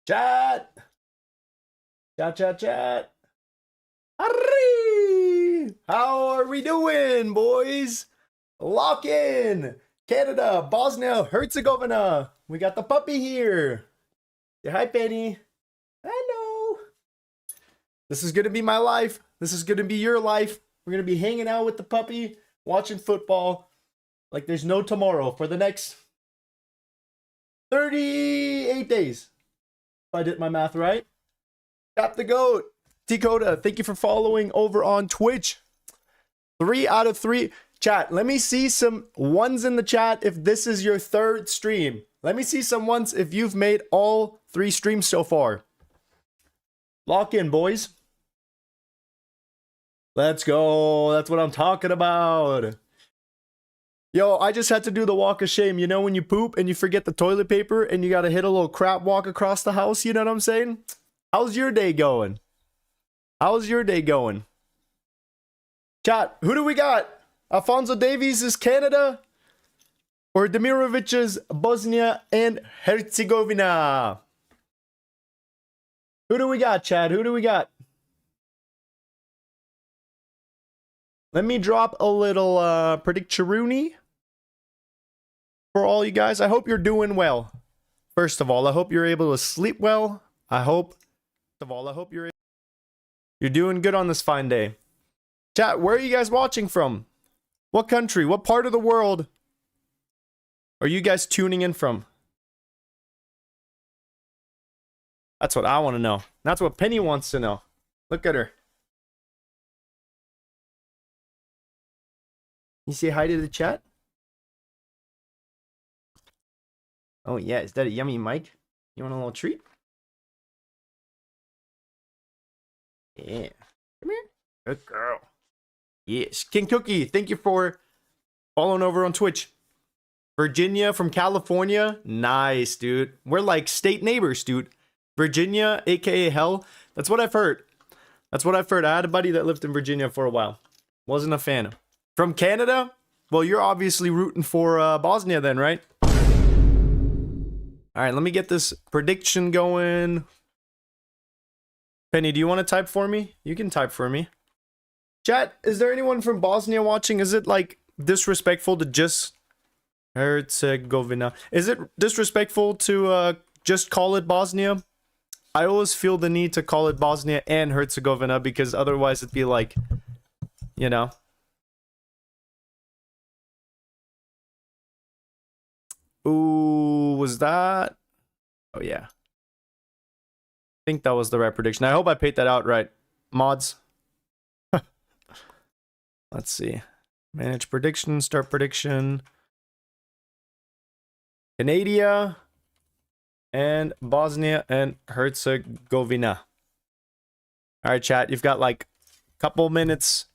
Chat. Chat. Arree! How are we doing, boys? Lock in. Canada, Bosnia, Herzegovina. We got the puppy here. Say hi, Penny. Hello. This is going to be my life. This is going to be your life. We're going to be hanging out with the puppy, watching football like there's no tomorrow for the next 38 days. If I did my math right. Tap the goat. Dakota, thank you for following over on Twitch. 3 out of 3. Chat, let me see some ones in the chat if this is your third stream. Let me see some ones if you've made all 3 streams so far. Lock in, boys. Let's go. That's what I'm talking about. Yo, I just had to do the walk of shame. You know when you poop and you forget the toilet paper and you got to hit a little crap walk across the house? You know what I'm saying? How's your day going? How's your day going? Chat, who do we got? Alfonso Davies is Canada or Demirovic is Bosnia and Herzegovina? Who do we got, Chad? Who do we got? Let me drop a little predictoroonie for all you guys. I hope you're doing well. First of all, I hope you're able to sleep well. I hope you're doing good on this fine day. Chat, where are you guys watching from? What country? What part of the world are you guys tuning in from? That's what I want to know. That's what Penny wants to know. Look at her. You say hi to the chat? Oh yeah, is that a yummy mic? You want a little treat? Yeah. Come here. Good girl. Yes. King Cookie, thank you for following over on Twitch. Virginia from California. Nice, dude. We're like state neighbors, dude. Virginia, aka hell. That's what I've heard. That's what I've heard. I had a buddy that lived in Virginia for a while. Wasn't a fan. From Canada? Well, you're obviously rooting for Bosnia then, right? Alright, let me get this prediction going. Penny, do you want to type for me? You can type for me. Chat, is there anyone from Bosnia watching? Is it like disrespectful to just Herzegovina? Is it disrespectful to just call it Bosnia? I always feel the need to call it Bosnia and Herzegovina because otherwise it'd be like, you know. Ooh, was that? Oh, yeah. I think that was the right prediction. I hope I paid that out right. Mods. Let's see. Manage prediction, start prediction. Canada and Bosnia and Herzegovina. All right, chat. You've got like a couple minutes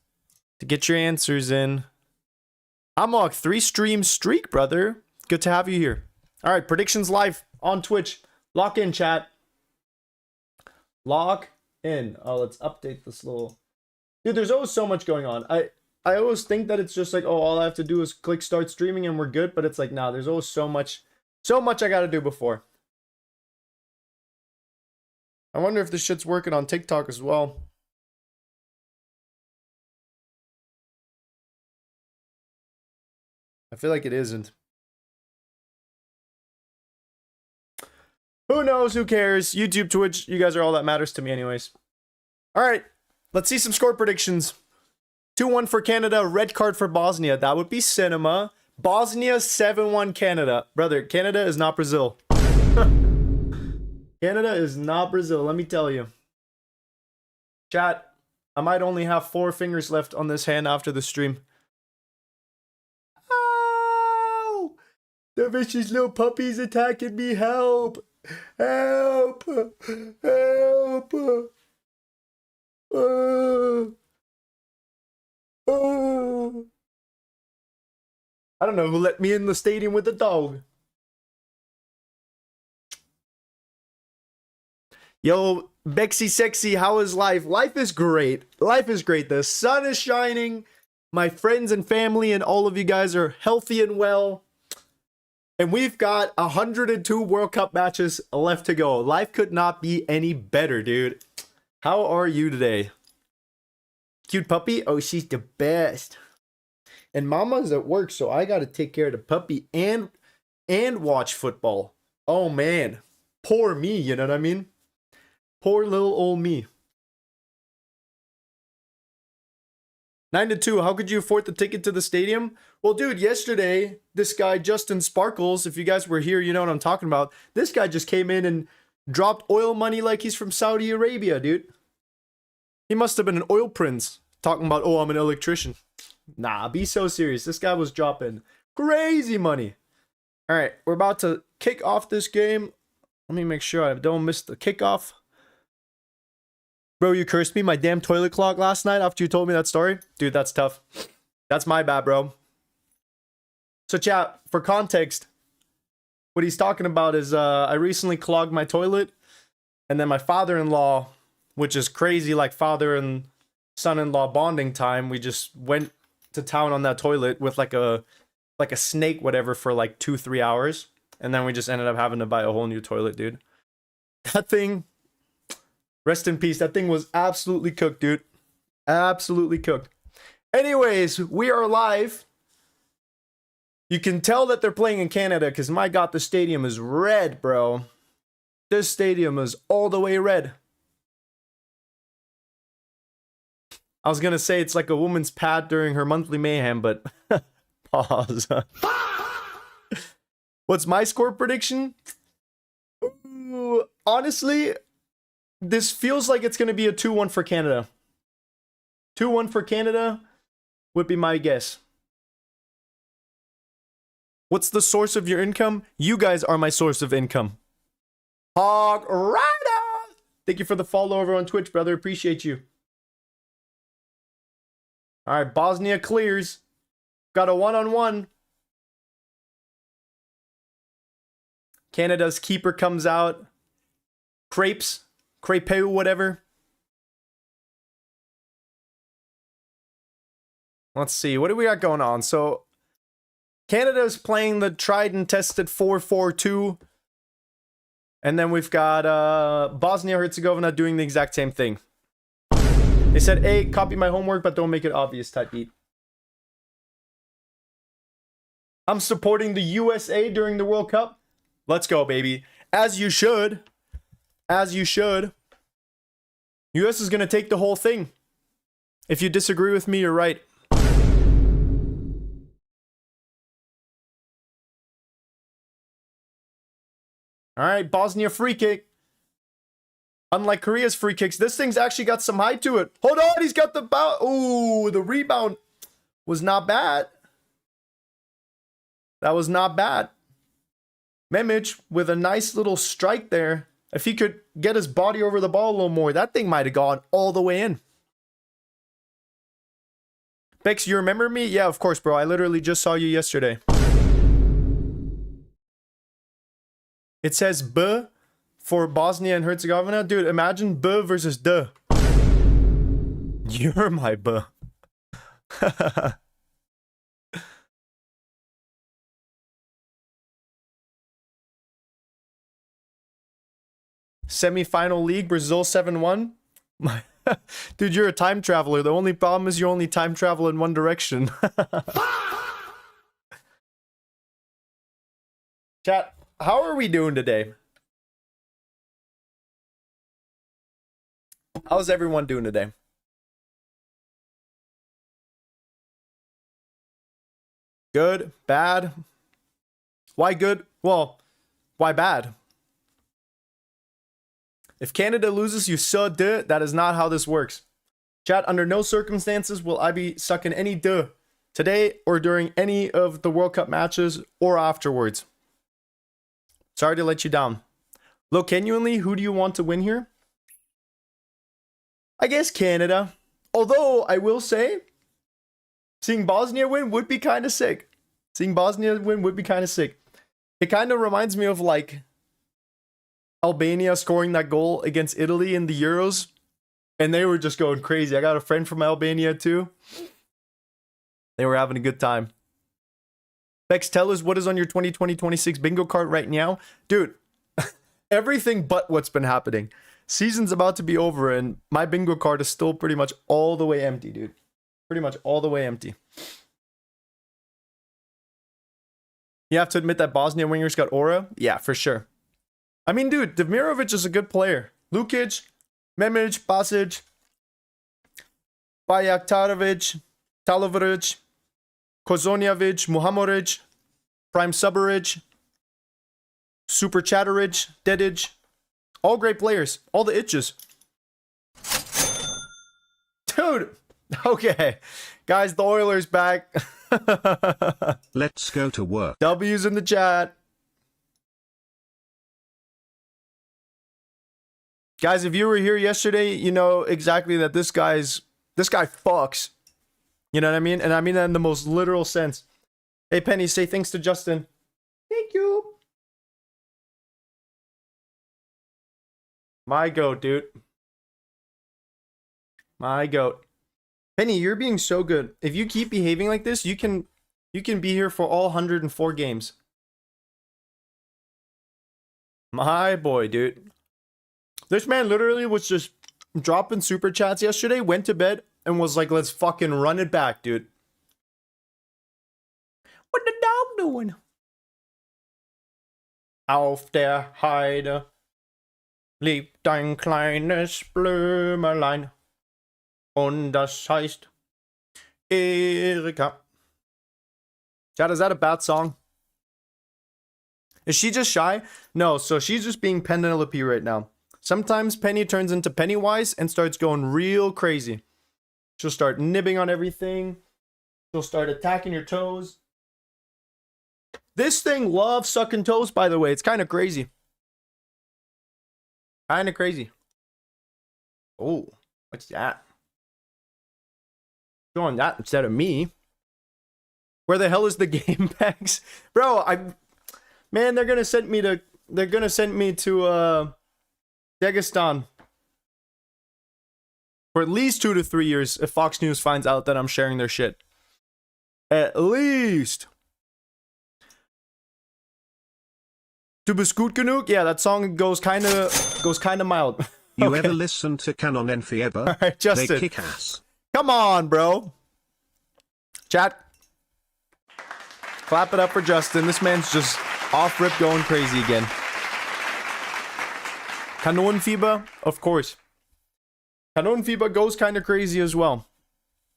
to get your answers in. I'm on 3 stream streak, brother. Good to have you here. All right, predictions live on Twitch. Lock in, chat. Lock in. Oh, let's update this little... Dude, there's always so much going on. I always think that it's just like, oh, all I have to do is click start streaming and we're good. But it's like, nah, there's always so much I got to do before. I wonder if this shit's working on TikTok as well. I feel like it isn't. Who knows? Who cares? YouTube, Twitch, you guys are all that matters to me anyways. All right, let's see some score predictions. 2-1 for Canada, red card for Bosnia. That would be cinema. Bosnia 7-1 Canada. Brother, Canada is not Brazil. Canada is not Brazil, let me tell you. Chat, I might only have 4 fingers left on this hand after the stream. Oh! The vicious little puppy's attacking me, help! Help! Help! I don't know who let me in the stadium with the dog. Yo, Bexy Sexy, how is life? Life is great. Life is great. The sun is shining. My friends and family and all of you guys are healthy and well. And we've got 102 World Cup matches left to go. Life could not be any better, dude. How are you today? Cute puppy? Oh, she's the best. And mama's at work, so I gotta take care of the puppy and watch football. Oh man. Poor me, you know what I mean? Poor little old me. 9-2, how could you afford the ticket to the stadium? Well, dude, yesterday, this guy, Justin Sparkles, if you guys were here, you know what I'm talking about. This guy just came in and dropped oil money like he's from Saudi Arabia, dude. He must have been an oil prince talking about, oh, I'm an electrician. Nah, be so serious. This guy was dropping crazy money. All right, we're about to kick off this game. Let me make sure I don't miss the kickoff. Bro, you cursed me my damn toilet clog last night after you told me that story? Dude, that's tough. That's my bad, bro. So chat, for context, what he's talking about is I recently clogged my toilet, and then my father-in-law, which is crazy, like father and son-in-law bonding time, we just went to town on that toilet with like a snake, whatever, for like 2-3 hours. And then we just ended up having to buy a whole new toilet, dude. That thing, rest in peace. That thing was absolutely cooked, dude. Absolutely cooked. Anyways, we are live. You can tell that they're playing in Canada because, my God, the stadium is red, bro. This stadium is all the way red. I was going to say it's like a woman's pad during her monthly mayhem, but pause. What's my score prediction? Ooh, honestly, this feels like it's going to be a 2-1 for Canada. 2-1 for Canada would be my guess. What's the source of your income? You guys are my source of income. Hog Rider! Thank you for the follow over on Twitch, brother. Appreciate you. All right, Bosnia clears. Got a 1-on-1. Canada's keeper comes out. Crepeu, whatever. Let's see. What do we got going on? So, Canada's playing the tried and tested 4-4-2. And then we've got Bosnia-Herzegovina doing the exact same thing. They said, hey, copy my homework, but don't make it obvious type beat. I'm supporting the USA during the World Cup. Let's go, baby. As you should. As you should. US is going to take the whole thing. If you disagree with me, you're right. All right, Bosnia free kick. Unlike Korea's free kicks, this thing's actually got some height to it. Hold on, he's got the bow. Ooh, the rebound was not bad. That was not bad. Memic with a nice little strike there. If he could get his body over the ball a little more, that thing might have gone all the way in. Bex, you remember me? Yeah, of course, bro. I literally just saw you yesterday. It says B for Bosnia and Herzegovina. Dude, imagine B versus D. You're my B. Semi-final league, Brazil 7-1. Dude, you're a time traveler. The only problem is you only time travel in one direction. Chat, how are we doing today? How's everyone doing today? Good? Bad? Why good? Well, why bad? If Canada loses, you suck duh. That is not how this works. Chat, under no circumstances will I be sucking any duh today or during any of the World Cup matches or afterwards. Sorry to let you down. Look, genuinely, who do you want to win here? I guess Canada. Although, I will say, seeing Bosnia win would be kind of sick. Seeing Bosnia win would be kind of sick. It kind of reminds me of, like, Albania scoring that goal against Italy in the Euros. And they were just going crazy. I got a friend from Albania, too. They were having a good time. Bex, tell us what is on your 2020-26 bingo card right now. Dude, everything but what's been happening. Season's about to be over and my bingo card is still pretty much all the way empty, dude. Pretty much all the way empty. You have to admit that Bosnia wingers got aura? Yeah, for sure. I mean, dude, Demirovic is a good player. Lukic, Memic, Basic, Bajaktarovic, Taloveric, Kozonjevic, Muhamoric, Prime Suberic, Super Chatteric, Dedic. All great players. All the itches. Dude. Okay. Guys, the Oilers back. Let's go to work. W's in the chat. Guys, if you were here yesterday, you know exactly that this guy fucks. You know what I mean? And I mean that in the most literal sense. Hey, Penny, say thanks to Justin. Thank you. My goat, dude. My goat. Penny, you're being so good. If you keep behaving like this, you can be here for all 104 games. My boy, dude. This man literally was just dropping super chats yesterday, went to bed, and was like, let's fucking run it back, dude. What the dog doing? Auf der Heide liegt ein kleines Blümelein. Und das heißt Erika. Chad, is that a bad song? Is she just shy? No, so she's just being Penelope right now. Sometimes Penny turns into Pennywise and starts going real crazy. She'll start nibbing on everything. She'll start attacking your toes. This thing loves sucking toes, by the way. It's kind of crazy. Kind of crazy. Oh, what's that? Doing that instead of me. Where the hell is the game packs? Bro, man, they're gonna send me to Dagestan for at least 2 to 3 years if Fox News finds out that I'm sharing their shit. At least. Du bist gut genug? Yeah, that song goes kind of mild. You Okay. ever listen to Canon and Fieber? All right, Justin. They kick ass. Come on, bro. Chat. Clap it up for Justin. This man's just off rip going crazy again. Kanonenfieber? Of course. Kanonenfieber goes kind of crazy as well.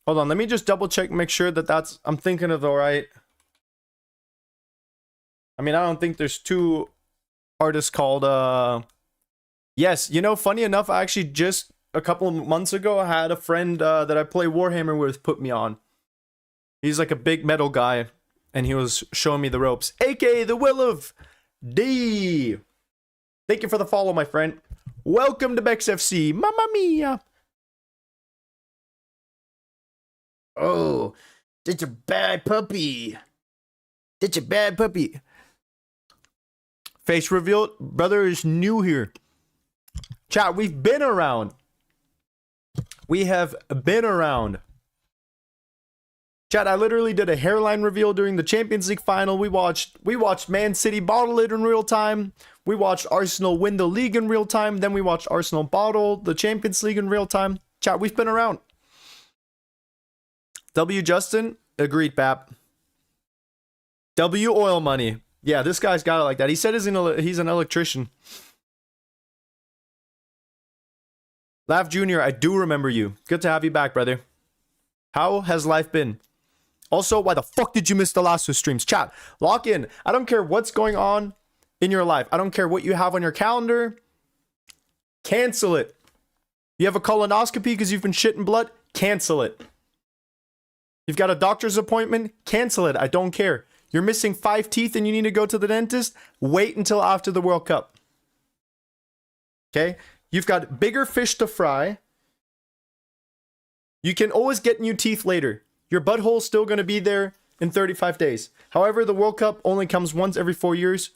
Hold on, let me just double check, make sure that I'm thinking of the right. I mean, I don't think there's two artists called, yes, you know, funny enough, I actually just a couple of months ago, I had a friend that I play Warhammer with put me on. He's like a big metal guy, and he was showing me the ropes. aka the Will of D. Thank you for the follow, my friend. Welcome to Bex FC. Mamma mia. Oh, that's a bad puppy. That's a bad puppy. Face revealed. Brother is new here. Chat, we've been around. We have been around. Chat, I literally did a hairline reveal during the Champions League final. We watched Man City bottle it in real time. We watched Arsenal win the league in real time. Then we watched Arsenal bottle the Champions League in real time. Chat, we've been around. W Justin, agreed, Pap. W Oil Money. Yeah, this guy's got it like that. He said he's an electrician. Laugh Jr., I do remember you. Good to have you back, brother. How has life been? Also, why the fuck did you miss the last two streams? Chat, lock in. I don't care what's going on in your life. I don't care what you have on your calendar. Cancel it. You have a colonoscopy because you've been shitting blood? Cancel it. You've got a doctor's appointment? Cancel it. I don't care. You're missing 5 teeth and you need to go to the dentist? Wait until after the World Cup. Okay? You've got bigger fish to fry. You can always get new teeth later. Your butthole's still going to be there in 35 days. However, the World Cup only comes once every 4 years.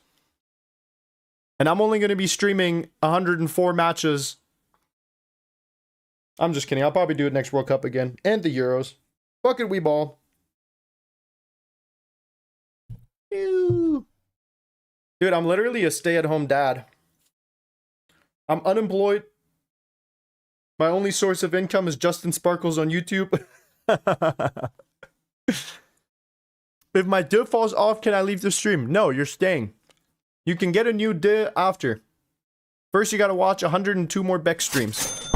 And I'm only going to be streaming 104 matches. I'm just kidding. I'll probably do it next World Cup again. And the Euros. Fuck it, we ball. Ew. Dude, I'm literally a stay-at-home dad. I'm unemployed. My only source of income is Justin Sparkles on YouTube. If my DIV falls off, can I leave the stream? No, you're staying. You can get a new DIV after. First, you gotta watch 102 more Beck streams.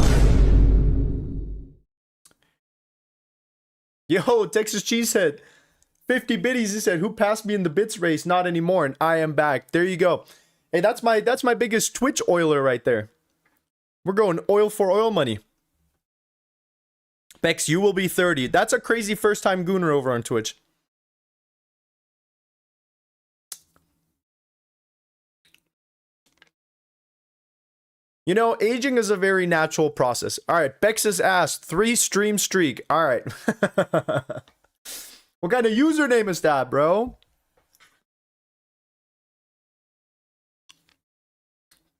Yo, Texas Cheesehead. 50 biddies, he said, who passed me in the bits race? Not anymore, and I am back. There you go. Hey, that's my biggest Twitch oiler right there. We're going oil for oil money. Bex, you will be 30. That's a crazy first-time gooner over on Twitch. You know, aging is a very natural process. All right, Bex has asked, 3 stream streak. All right. What kind of username is that, bro?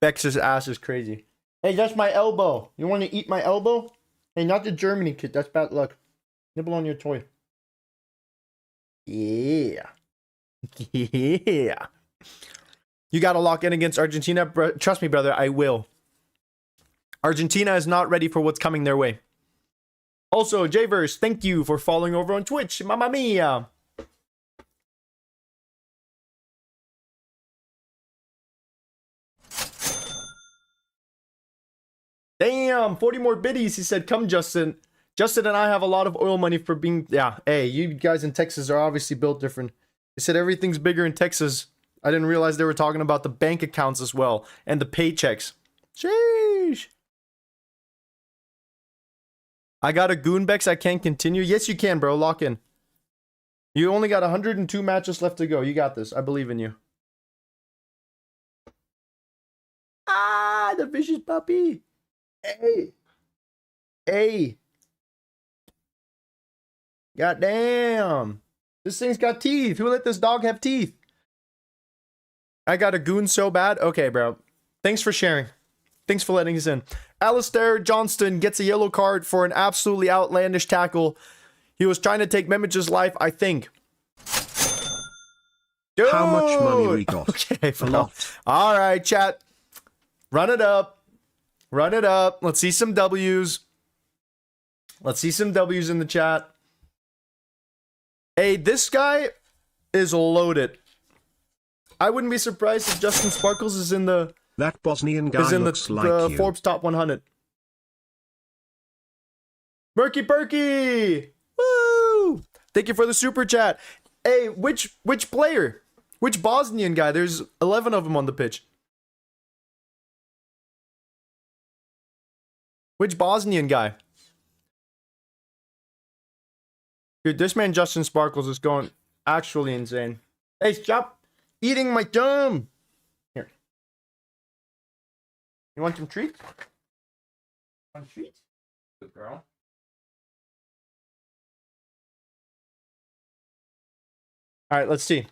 Bex's ass is crazy. Hey, that's my elbow. You want to eat my elbow? Hey, not the Germany kid. That's bad luck. Nibble on your toy. Yeah. Yeah. You got to lock in against Argentina. Trust me, brother, I will. Argentina is not ready for what's coming their way. Also, Jverse, thank you for following over on Twitch. Mamma mia. Damn, 40 more biddies. He said, come, Justin. Justin and I have a lot of oil money for being... Yeah, hey, you guys in Texas are obviously built different. He said everything's bigger in Texas. I didn't realize they were talking about the bank accounts as well. And the paychecks. Sheesh. I got a Goonbex. I can't continue. Yes, you can, bro. Lock in. You only got 102 matches left to go. You got this. I believe in you. Ah, the vicious puppy. Hey. Hey. God damn. This thing's got teeth. Who let this dog have teeth? I got a goon so bad. Okay, bro. Thanks for sharing. Thanks for letting us in. Alistair Johnston gets a yellow card for an absolutely outlandish tackle. He was trying to take Memich's life, I think. Dude! How much money we got? Okay, A lot. All right, chat. Run it up. Run it up. Let's see some W's. Let's see some W's in the chat. Hey, this guy is loaded. I wouldn't be surprised if Justin Sparkles is in the... That Bosnian guy looks like you. Forbes Top 100. Berkey Berkey! Woo! Thank you for the super chat. Hey, which player? Which Bosnian guy? There's 11 of them on the pitch. Which Bosnian guy? Dude, this man Justin Sparkles is going actually insane. Hey, stop eating my thumb! Here. You want some treats? Want treats? Good girl. Alright, let's see.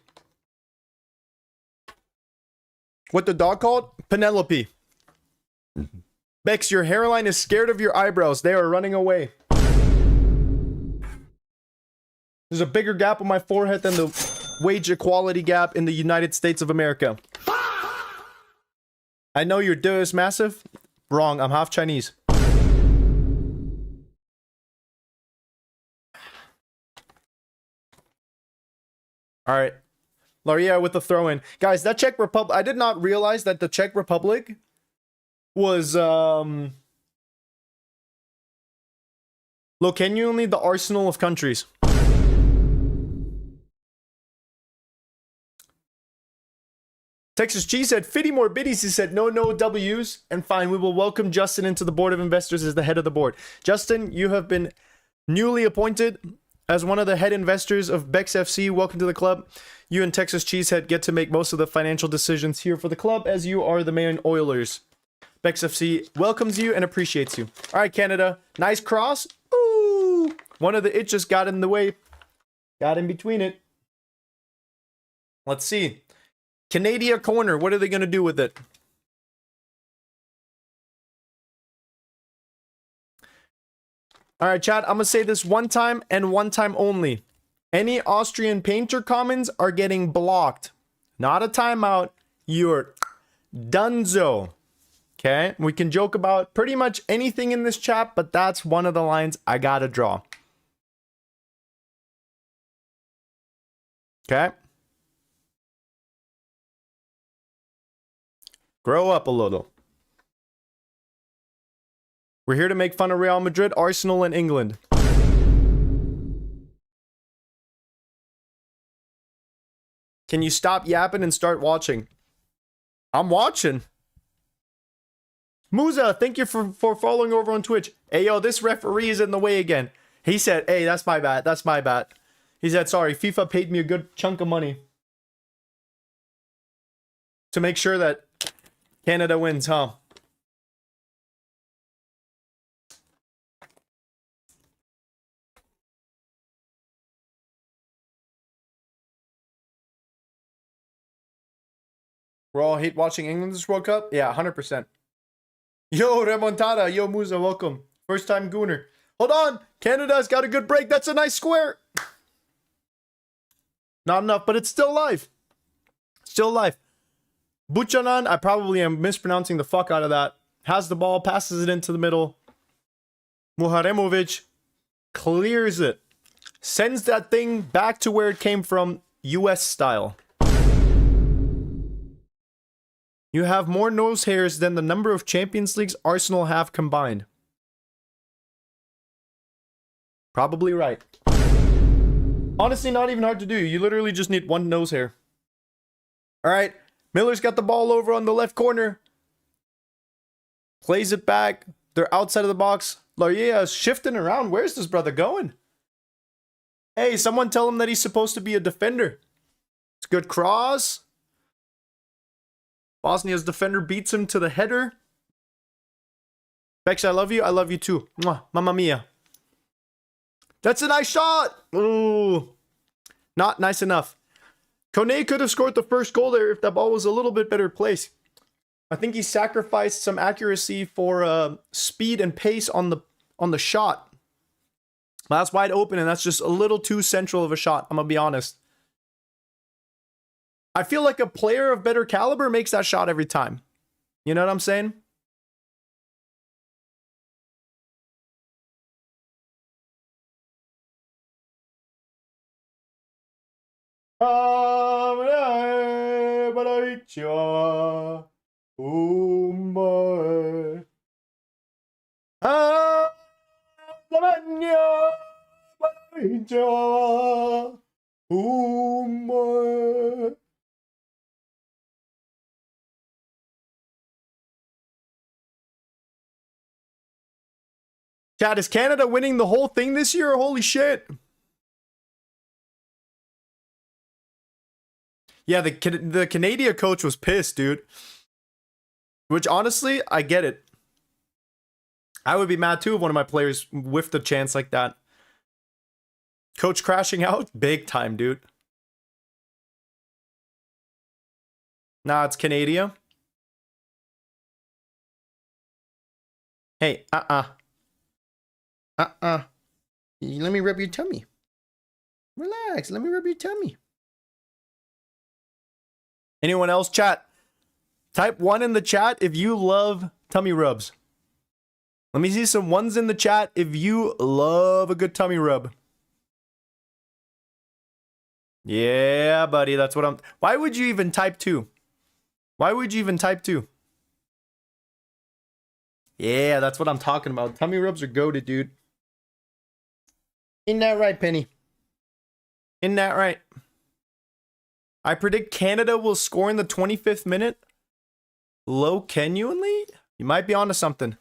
What the dog called? Penelope. Bex, your hairline is scared of your eyebrows. They are running away. There's a bigger gap on my forehead than the wage equality gap in the United States of America. I know your duh is massive. Wrong, I'm half Chinese. Alright. Laria with the throw-in. Guys, that Czech Republic... I did not realize that the Czech Republic was, genuinely the arsenal of countries. Texas Cheese said 50 more biddies. He said no W's. And fine, we will welcome Justin into the board of investors as the head of the board. Justin, you have been newly appointed as one of the head investors of Bex FC. Welcome to the club. You and Texas Cheesehead get to make most of the financial decisions here for the club as you are the main Oilers. Bex FC welcomes you and appreciates you. All right, Canada. Nice cross. Ooh. One of the itches got in the way. Got in between it. Let's see. Canada corner. What are they going to do with it? All right, chat. I'm going to say this one time and one time only. Any Austrian painter comments are getting blocked. Not a timeout. You're donezo. Okay? We can joke about pretty much anything in this chat, but that's one of the lines I gotta draw. Okay? Grow up a little. We're here to make fun of Real Madrid, Arsenal, and England. Can you stop yapping and start watching? I'm watching. Musa, thank you for following over on Twitch. Hey, yo, this referee is in the way again. He said, hey, that's my bad. That's my bad. He said, sorry, FIFA paid me a good chunk of money to make sure that Canada wins, huh? We're all hate watching England this World Cup? Yeah, 100%. Yo, Remontada. Yo, Musa, welcome. First time Gooner. Hold on. Canada's got a good break. That's a nice square. Not enough, but it's still live. Still live. Buchanan, I probably am mispronouncing the fuck out of that. Has the ball, passes it into the middle. Muharemovic clears it. Sends that thing back to where it came from, US style. You have more nose hairs than the number of Champions Leagues Arsenal have combined. Probably right. Honestly, not even hard to do. You literally just need one nose hair. Alright. Miller's got the ball over on the left corner. Plays it back. They're outside of the box. Laurier is shifting around. Where's this brother going? Hey, someone tell him that he's supposed to be a defender. It's a good cross. Bosnia's defender beats him to the header. Bex, I love you. I love you too. Mwah, mamma mia. That's a nice shot. Ooh. Not nice enough. Kone could have scored the first goal there if that ball was a little bit better placed. I think he sacrificed some accuracy for speed and pace on the shot. That's wide open, and that's just a little too central of a shot. I'm going to be honest. I feel like a player of better caliber makes that shot every time. You know what I'm saying? Chad, is Canada winning the whole thing this year? Holy shit. Yeah, the Canadian coach was pissed, dude. Which, honestly, I get it. I would be mad, too, if one of my players whiffed a chance like that. Coach crashing out? Big time, dude. Nah, it's Canada. Hey, let me rub your tummy. Relax, let me rub your tummy. Anyone else, chat? Type 1 in the chat if you love tummy rubs. Let me see some ones in the chat if you love a good tummy rub. Yeah, buddy, that's what I'm... Why would you even type 2? Why would you even type 2? Yeah, that's what I'm talking about. Tummy rubs are goated, dude. Isn't that right, Penny? Isn't that right? I predict Canada will score in the 25th minute. Low genuinely? You might be onto something.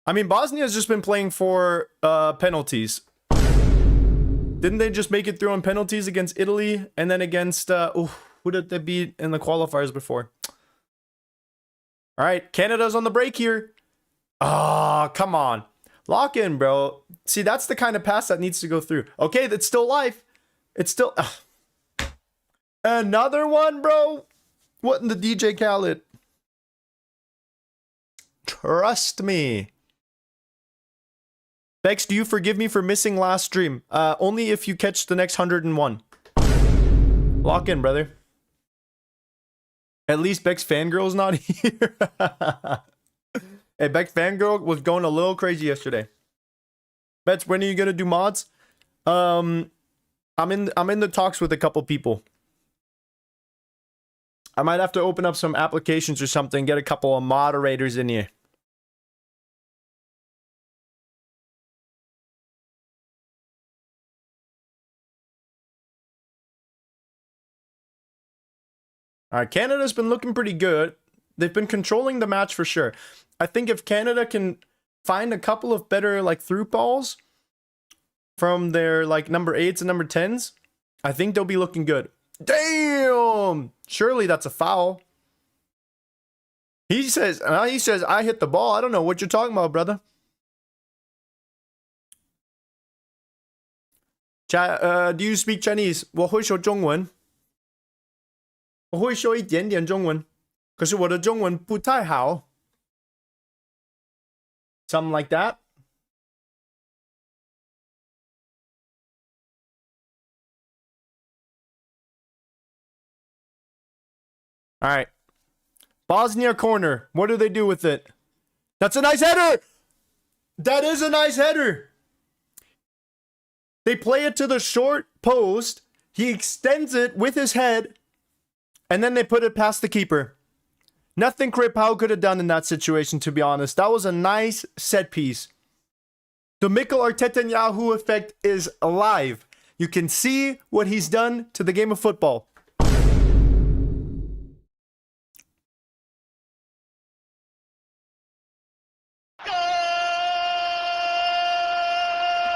I mean, Bosnia's just been playing for penalties. Didn't they just make it through on penalties against Italy and then against who did they beat in the qualifiers before? All right, Canada's on the break here. Oh, come on. Lock in, bro. See, that's the kind of pass that needs to go through. Okay, that's still live. It's still... Another one, bro? What in the DJ Khaled? Trust me. Bex, do you forgive me for missing last stream? Only if you catch the next 101. Lock in, brother. At least Bex Fangirl's not here. Hey, Bex Fangirl was going a little crazy yesterday. Bex, when are you gonna do mods? I'm in the talks with a couple people. I might have to open up some applications or something, get a couple of moderators in here. All right, Canada's been looking pretty good. They've been controlling the match for sure. I think if Canada can find a couple of better like through balls from their like number 8s and number 10s, I think they'll be looking good. Damn! Surely that's a foul. He says I hit the ball. I don't know what you're talking about, brother. Do you speak Chinese? 我会说中文。我会说一点点中文，可是我的中文不太好。Something like that. All right. Bosnia corner. What do they do with it? That's a nice header. That is a nice header. They play it to the short post. He extends it with his head. And then they put it past the keeper. Nothing Kripau could have done in that situation, to be honest. That was a nice set piece. The Mikel Arteta effect is alive. You can see what he's done to the game of football.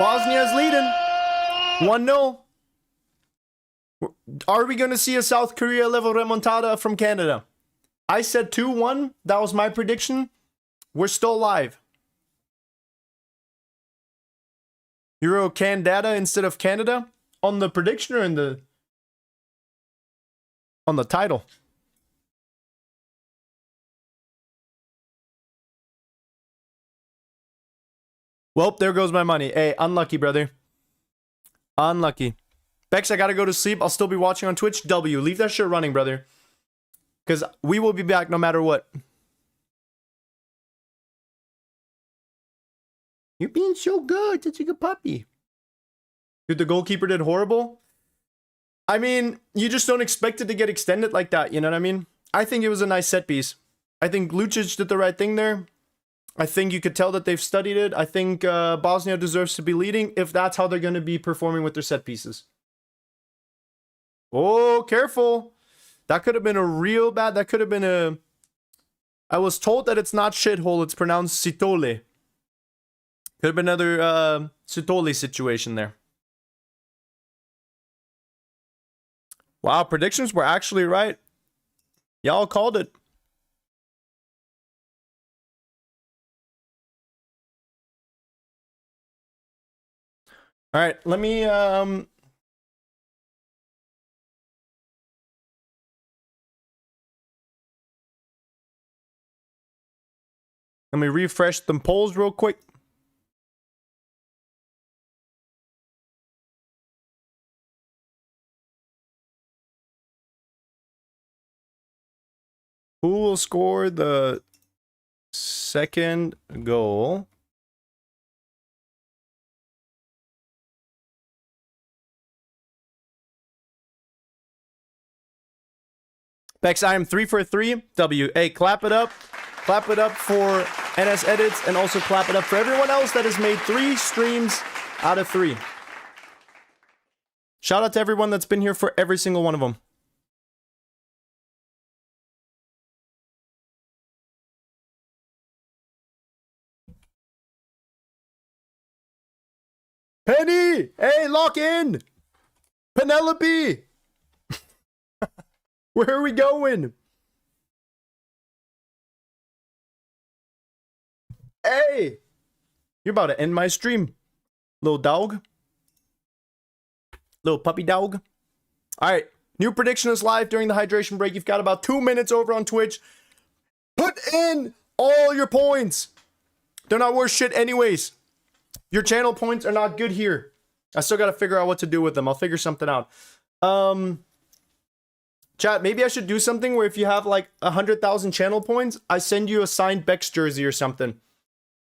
Bosnia is leading 1-0. Are we going to see a South Korea level remontada from Canada? I said 2-1. That was my prediction. We're still live. Euro Canada instead of Canada on the prediction or on the title? Well, there goes my money. Hey, unlucky, brother. Unlucky. Bex, I gotta go to sleep. I'll still be watching on Twitch. W, leave that shit running, brother. Because we will be back no matter what. You're being so good. Such a good puppy. Dude, the goalkeeper did horrible. I mean, you just don't expect it to get extended like that. You know what I mean? I think it was a nice set piece. I think Lucic did the right thing there. I think you could tell that they've studied it. I think Bosnia deserves to be leading if that's how they're going to be performing with their set pieces. Oh, careful. That could have been a real bad... That could have been a... I was told that it's not shithole. It's pronounced Sitole. Could have been another Sitole situation there. Wow, predictions were actually right. Y'all called it. All right, let me refresh them polls real quick. Who will score the second goal? Bex, I am 3 for 3. W. Hey, clap it up. Clap it up for NS Edits and also clap it up for everyone else that has made 3 streams out of 3. Shout out to everyone that's been here for every single one of them. Penny! Hey, lock in! Penelope! Where are we going? Hey! You're about to end my stream. Little dog. Little puppy dog. Alright. New prediction is live during the hydration break. You've got about 2 minutes over on Twitch. Put in all your points. They're not worth shit anyways. Your channel points are not good here. I still got to figure out what to do with them. I'll figure something out. Chat, maybe I should do something where if you have like 100,000 channel points, I send you a signed Bex jersey or something.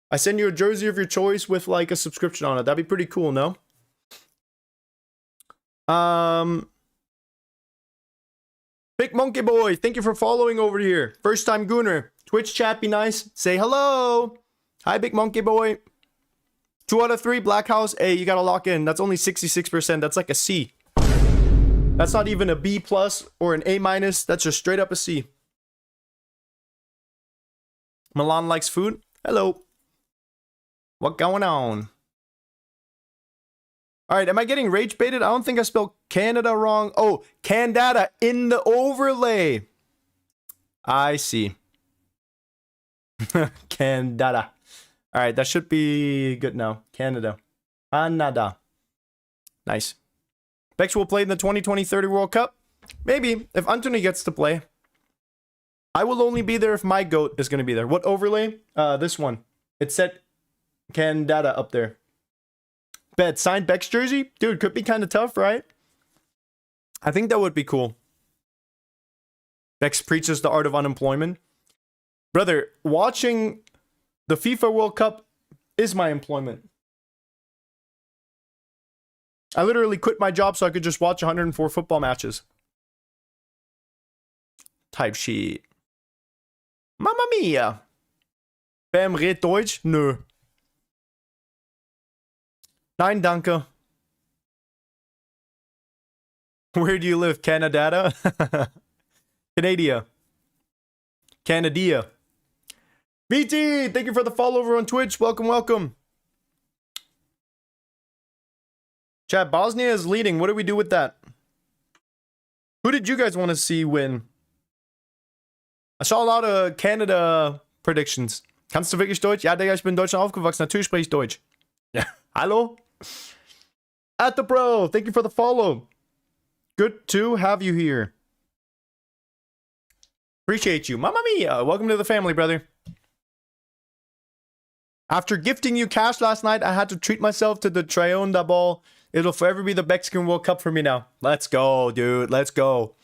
I send you a jersey of your choice with like a subscription on it. That'd be pretty cool, no? Big Monkey Boy, thank you for following over here. First time Gooner. Twitch chat, be nice. Say hello. Hi, Big Monkey Boy. 2 out of 3, Black House. Hey, you gotta lock in. That's only 66%. That's like a C. That's not even a B plus or an A minus. That's just straight up a C. Milan likes food. Hello. What going on? All right, am I getting rage baited? I don't think I spelled Canada wrong. Oh, Candada in the overlay. I see. Candada. All right, that should be good now. Canada. Canada. Nice. Bex will play in the 2020-30 World Cup. Maybe, if Anthony gets to play. I will only be there if my GOAT is going to be there. What overlay? This one. It said Candada up there. Bet, signed Bex jersey? Dude, could be kind of tough, right? I think that would be cool. Bex preaches the art of unemployment. Brother, watching the FIFA World Cup is my employment. I literally quit my job so I could just watch 104 football matches. Type sheet. Mamma mia. Bam, red Deutsch? Nö. Nein, danke. Where do you live? Canada? Canada. Canadia. BT, thank you for the follow over on Twitch. Welcome, welcome. Chat, Bosnia is leading. What do we do with that? Who did you guys want to see win? I saw a lot of Canada predictions. Kannst du wirklich Deutsch? Ja, Digga, ich bin in Deutschland aufgewachsen. Natürlich spreche ich Deutsch. Ja, hallo? At the bro, thank you for the follow. Good to have you here. Appreciate you. Mamma mia. Welcome to the family, brother. After gifting you cash last night, I had to treat myself to the Trionda ball. It'll forever be the Mexican World Cup for me now. Let's go, dude. Let's go.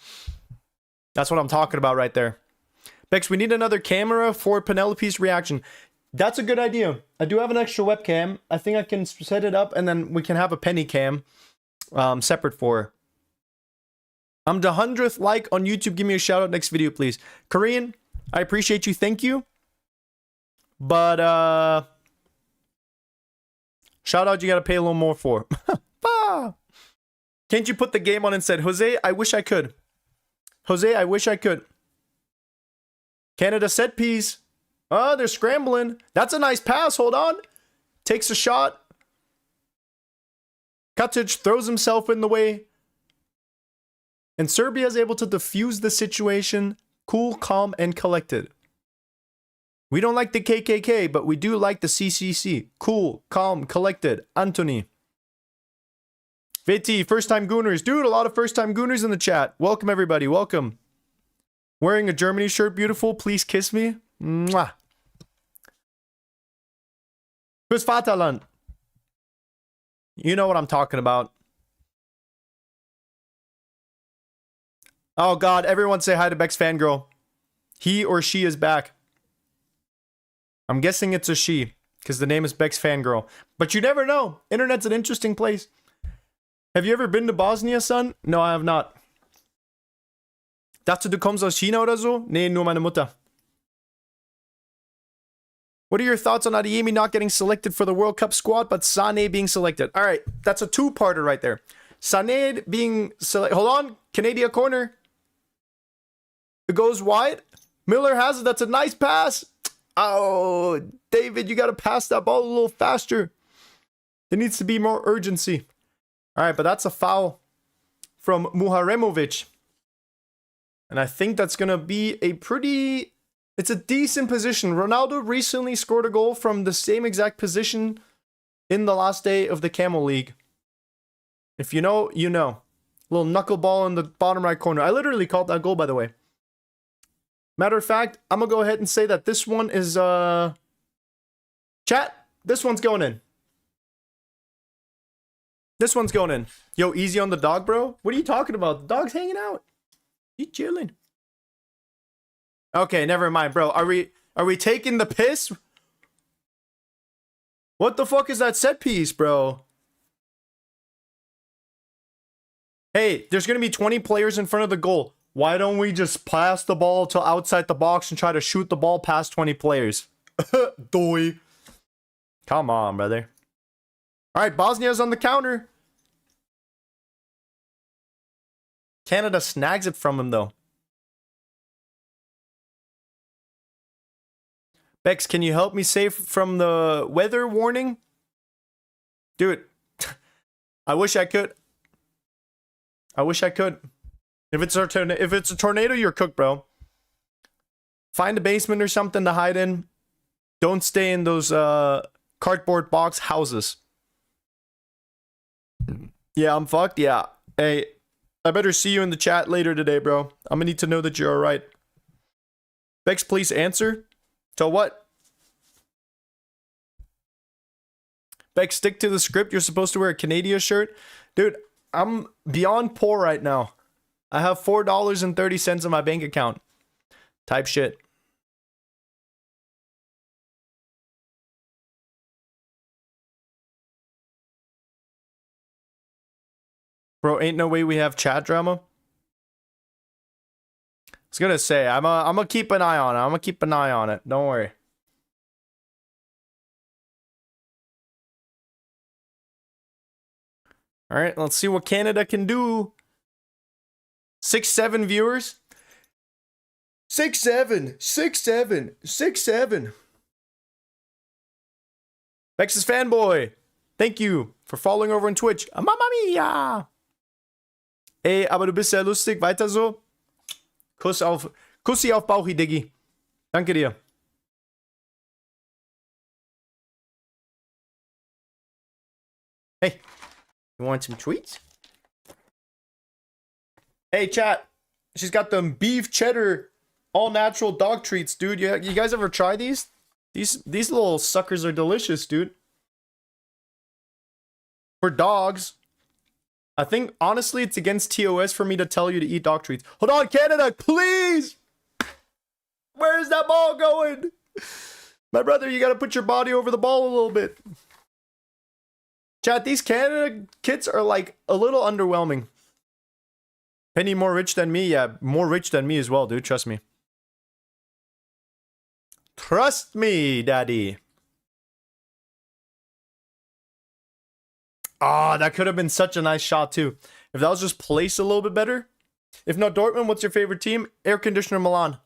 That's what I'm talking about right there. Bex, we need another camera for Penelope's reaction. That's a good idea. I do have an extra webcam. I think I can set it up and then we can have a penny cam separate for her. I'm the 100th like on YouTube. Give me a shout out next video, please. Korean, I appreciate you. Thank you. But, shout out you gotta pay a little more for. Can't you put the game on instead? Jose, I wish I could. Jose, I wish I could. Canada set piece. Oh, they're scrambling. That's a nice pass. Hold on. Takes a shot. Katic throws himself in the way. And Serbia is able to defuse the situation. Cool, calm, and collected. We don't like the KKK, but we do like the CCC. Cool, calm, collected. Anthony. VT, first-time Gooners. Dude, a lot of first-time Gooners in the chat. Welcome, everybody. Welcome. Wearing a Germany shirt. Beautiful. Please kiss me. Mwah. Fürs Vaterland. You know what I'm talking about. Oh, God. Everyone say hi to Bex Fangirl. He or she is back. I'm guessing it's a she, because the name is Bex Fangirl. But you never know. Internet's an interesting place. Have you ever been to Bosnia, son? No, I have not. Dachte, du kommst aus China oder so? Nee, nur meine Mutter. What are your thoughts on Adeyemi not getting selected for the World Cup squad, but Sané being selected? All right, that's a two-parter right there. Sané being selected. Hold on. Canadian corner. It goes wide. Miller has it. That's a nice pass. Oh, David, you got to pass that ball a little faster. There needs to be more urgency. All right, but that's a foul from Muharemovic. And I think that's going to be a pretty... It's a decent position. Ronaldo recently scored a goal from the same exact position in the last day of the Camel League. If you know, you know. Little knuckleball in the bottom right corner. I literally called that goal, by the way. Matter of fact, I'm going to go ahead and say that this one is... Chat, this one's going in. This one's going in. Yo, easy on the dog, bro. What are you talking about? The dog's hanging out. He's chilling. Okay, never mind, bro. Are we taking the piss? What the fuck is that set piece, bro? Hey, there's gonna be 20 players in front of the goal. Why don't we just pass the ball to outside the box and try to shoot the ball past 20 players? Doy. Come on, brother. All right, Bosnia's on the counter. Canada snags it from him, though. Bex, can you help me save from the weather warning? Dude, I wish I could. I wish I could. If it's a tornado, you're cooked, bro. Find a basement or something to hide in. Don't stay in those cardboard box houses. Yeah, I'm fucked. Yeah. Hey, I better see you in the chat later today, bro. I'm gonna need to know that you're alright. Bex, please answer. To what? Bex, stick to the script. You're supposed to wear a Canada shirt. Dude, I'm beyond poor right now. I have $4.30 in my bank account. Type shit. Bro, ain't no way we have chat drama. I was gonna say, I'm gonna keep an eye on it. I'm gonna keep an eye on it. Don't worry. All right, let's see what Canada can do. 6-7 viewers. 6-7, 6-7, 6-7. Vex's fanboy. Thank you for following over on Twitch. Mamma mia. Ey, aber du bist sehr lustig. Weiter so. Kussi auf Bauchi, Diggi. Danke dir. Hey, you want some treats? Hey, chat. She's got them beef cheddar all natural dog treats, dude. You guys ever try these? These little suckers are delicious, dude. For dogs. I think, honestly, it's against TOS for me to tell you to eat dog treats. Hold on, Canada, please! Where's that ball going? My brother, you gotta put your body over the ball a little bit. Chat, these Canada kits are like a little underwhelming. Penny more rich than me? Yeah, more rich than me as well, dude. Trust me. Trust me, daddy. Ah, oh, that could have been such a nice shot, too. If that was just placed a little bit better. If not Dortmund, what's your favorite team? Air Conditioner Milan.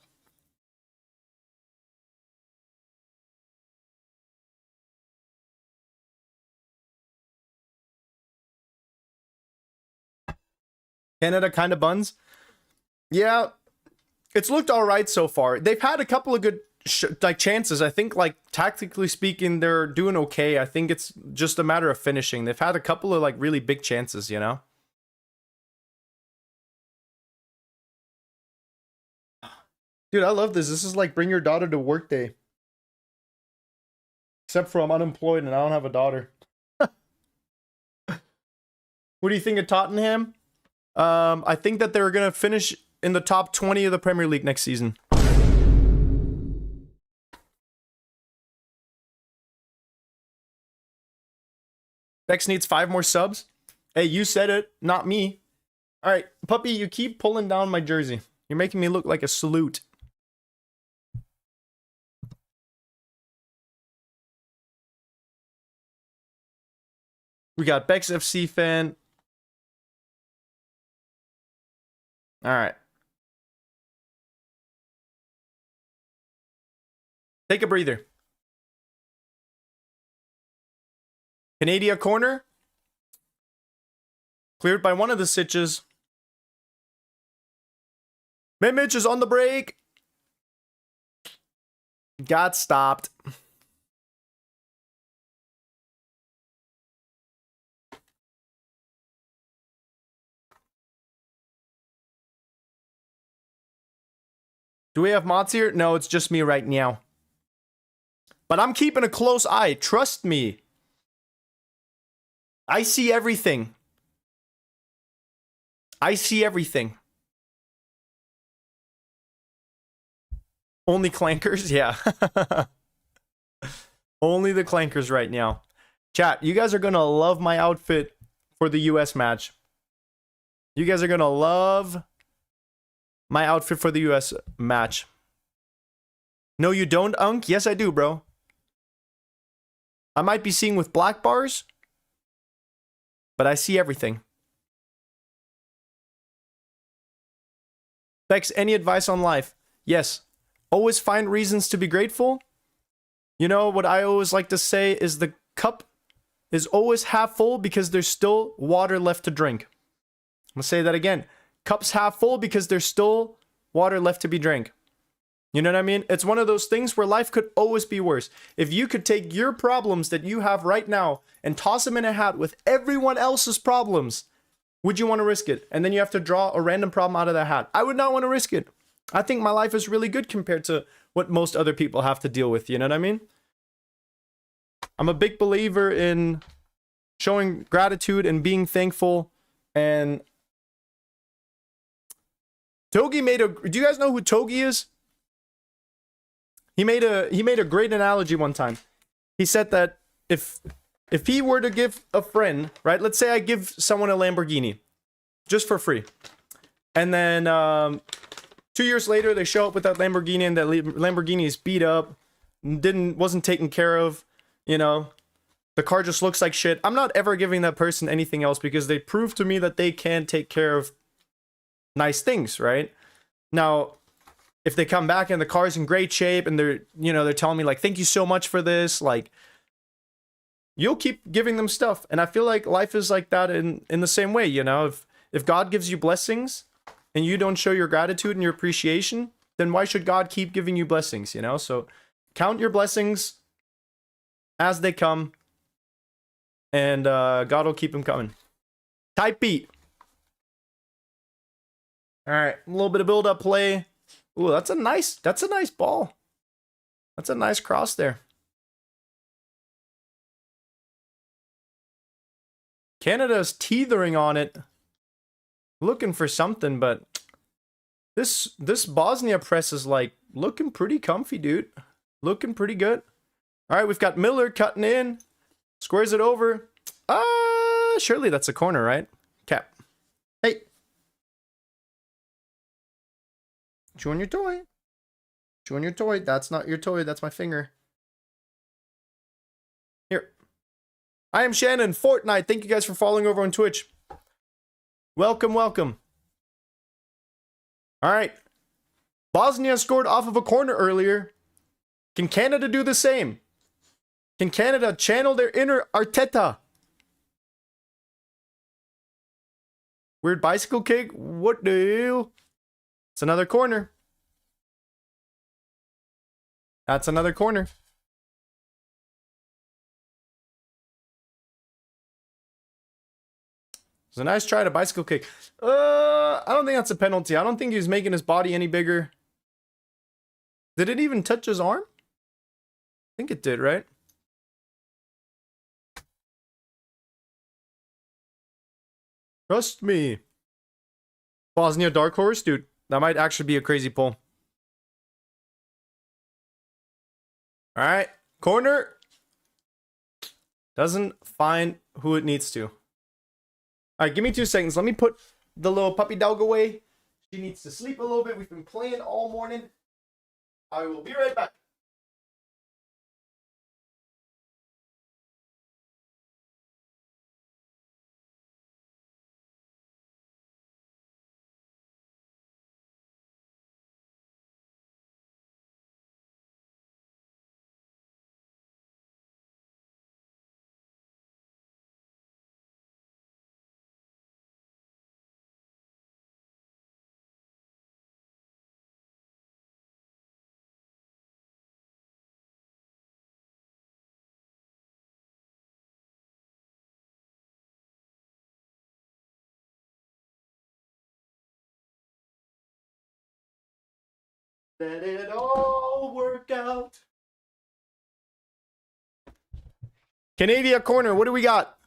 Canada kind of buns. Yeah, it's looked all right so far. They've had a couple of good chances. I think, like, tactically speaking, they're doing okay. I think it's just a matter of finishing. They've had a couple of, like, really big chances, you know? Dude, I love this. This is like bring your daughter to work day. Except for I'm unemployed and I don't have a daughter. What do you think of Tottenham? I think that they're going to finish in the top 20 of the Premier League next season. Bex needs 5 more subs. Hey, you said it, not me. All right, puppy, you keep pulling down my jersey. You're making me look like a salute. We got Bex FC fan. All right. Take a breather. Canada corner. Cleared by one of the Sitches. Mimic is on the break. Got stopped. Do we have mods here? No, it's just me right now. But I'm keeping a close eye. Trust me. I see everything. I see everything. Only clankers? Yeah. Only the clankers right now. Chat, you guys are going to love my outfit for the US match. You guys are going to love my outfit for the US match. No, you don't, Unk? Yes, I do, bro. I might be seeing with black bars, but I see everything. Bex, any advice on life? Yes. Always find reasons to be grateful. You know, what I always like to say is the cup is always half full because there's still water left to drink. I'm going to say that again. Cup's half full because there's still water left to be drank. You know what I mean? It's one of those things where life could always be worse. If you could take your problems that you have right now and toss them in a hat with everyone else's problems, would you want to risk it? And then you have to draw a random problem out of that hat. I would not want to risk it. I think my life is really good compared to what most other people have to deal with. You know what I mean? I'm a big believer in showing gratitude and being thankful. And Togi made a... Do you guys know who Togi is? He made a great analogy one time. He said that if he were to give a friend, right? Let's say I give someone a Lamborghini just for free. And then 2 years later they show up with that Lamborghini and that Lamborghini is beat up, wasn't taken care of, you know. The car just looks like shit. I'm not ever giving that person anything else because they proved to me that they can take care of nice things, right? Now, if they come back and the car's in great shape and they're telling me like, thank you so much for this, like, you'll keep giving them stuff. And I feel like life is like that in the same way, you know. If God gives you blessings and you don't show your gratitude and your appreciation, then why should God keep giving you blessings, you know? So count your blessings as they come, and God will keep them coming. Type beat. All right, a little bit of build-up play. Ooh, that's a nice ball. That's a nice cross there. Canada's teetering on it, looking for something, but this Bosnia press is like looking pretty comfy, dude. Looking pretty good. All right, we've got Miller cutting in, squares it over. Surely that's a corner, right? Cap. Hey. Chewing your toy. Chewing your toy. That's not your toy. That's my finger. Here. I am Shannon, Fortnite. Thank you guys for following over on Twitch. Welcome, welcome. All right. Bosnia scored off of a corner earlier. Can Canada do the same? Can Canada channel their inner Arteta? Weird bicycle kick. What the hell? It's another corner. That's another corner. It's a nice try to bicycle kick. I don't think that's a penalty. I don't think he was making his body any bigger. Did it even touch his arm? I think it did, right? Trust me. Bosnia dark horse, dude. That might actually be a crazy pull. All right, corner. Doesn't find who it needs to. All right, give me 2 seconds. Let me put the little puppy dog away. She needs to sleep a little bit. We've been playing all morning. I will be right back. Let it all work out. Canada corner, what do we got?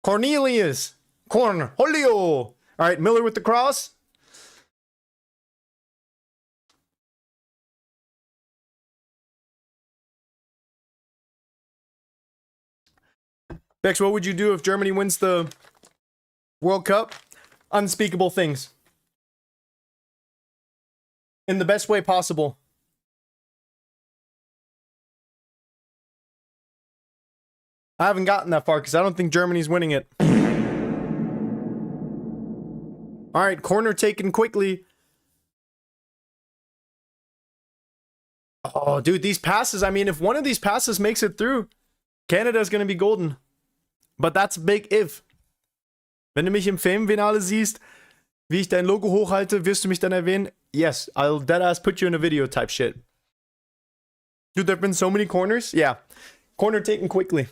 Cornelius. Cornholio. All right, Miller with the cross. Bex, what would you do if Germany wins the World Cup? Unspeakable things. In the best way possible. I haven't gotten that far because I don't think Germany's winning it. All right, corner taken quickly. Oh, dude, these passes. I mean, if one of these passes makes it through, Canada's going to be golden. But that's a big if. Wenn du mich im Fame-Finale siehst, wie ich dein Logo hochhalte, wirst du mich dann erwähnen? Yes, I'll deadass put you in a video type shit. Dude, there have been so many corners. Yeah. Corner taken quickly.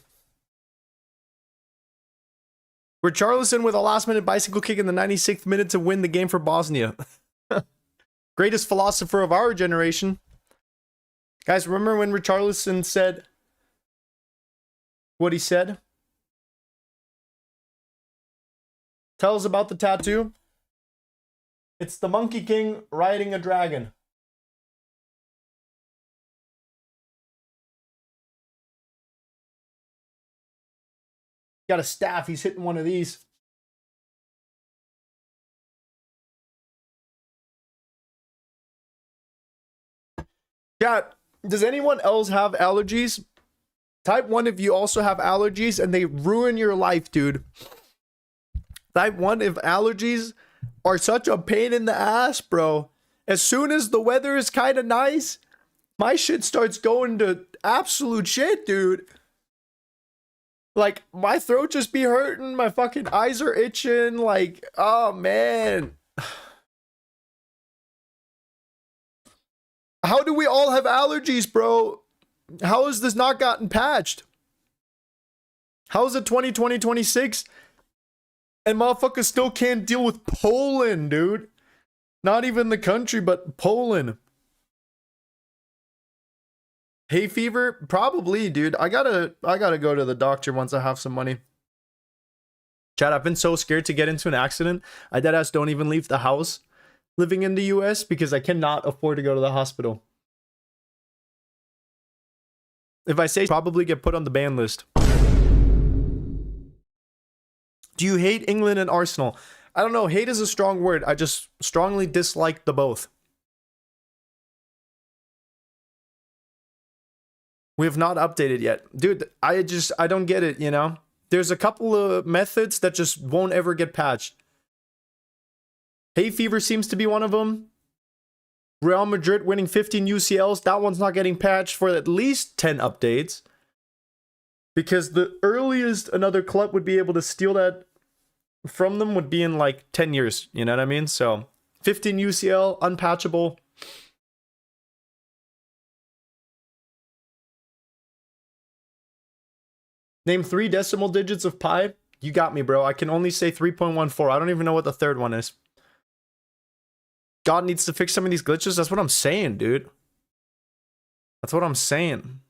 Richarlison with a last-minute bicycle kick in the 96th minute to win the game for Bosnia. Greatest philosopher of our generation. Guys, remember when Richarlison said what he said? Tell us about the tattoo. It's the Monkey King riding a dragon. Got a staff. He's hitting one of these. Chat, does anyone else have allergies? Type 1 if you also have allergies and they ruin your life, dude. Type 1 if allergies are such a pain in the ass, bro. As soon as the weather is kind of nice, my shit starts going to absolute shit, dude. Like, my throat just be hurting. My fucking eyes are itching. Like, oh, man. How do we all have allergies, bro? How has this not gotten patched? How is it 2026 and motherfuckers still can't deal with Poland, dude? Not even the country, but Poland. Hay fever? Probably, dude. I gotta go to the doctor once I have some money. Chad, I've been so scared to get into an accident. I deadass don't even leave the house living in the US because I cannot afford to go to the hospital. If I say probably get put on the ban list. Do you hate England and Arsenal? I don't know. Hate is a strong word. I just strongly dislike the both. We have not updated yet. Dude, I don't get it, you know? There's a couple of methods that just won't ever get patched. Hay fever seems to be one of them. Real Madrid winning 15 UCLs. That one's not getting patched for at least 10 updates. Because the earliest another club would be able to steal that from them would be in like 10 years. You know what I mean? So 15 UCL, unpatchable. Name 3 decimal digits of pi. You got me, bro. I can only say 3.14. I don't even know what the third one is. God needs to fix some of these glitches. That's what I'm saying, dude. That's what I'm saying.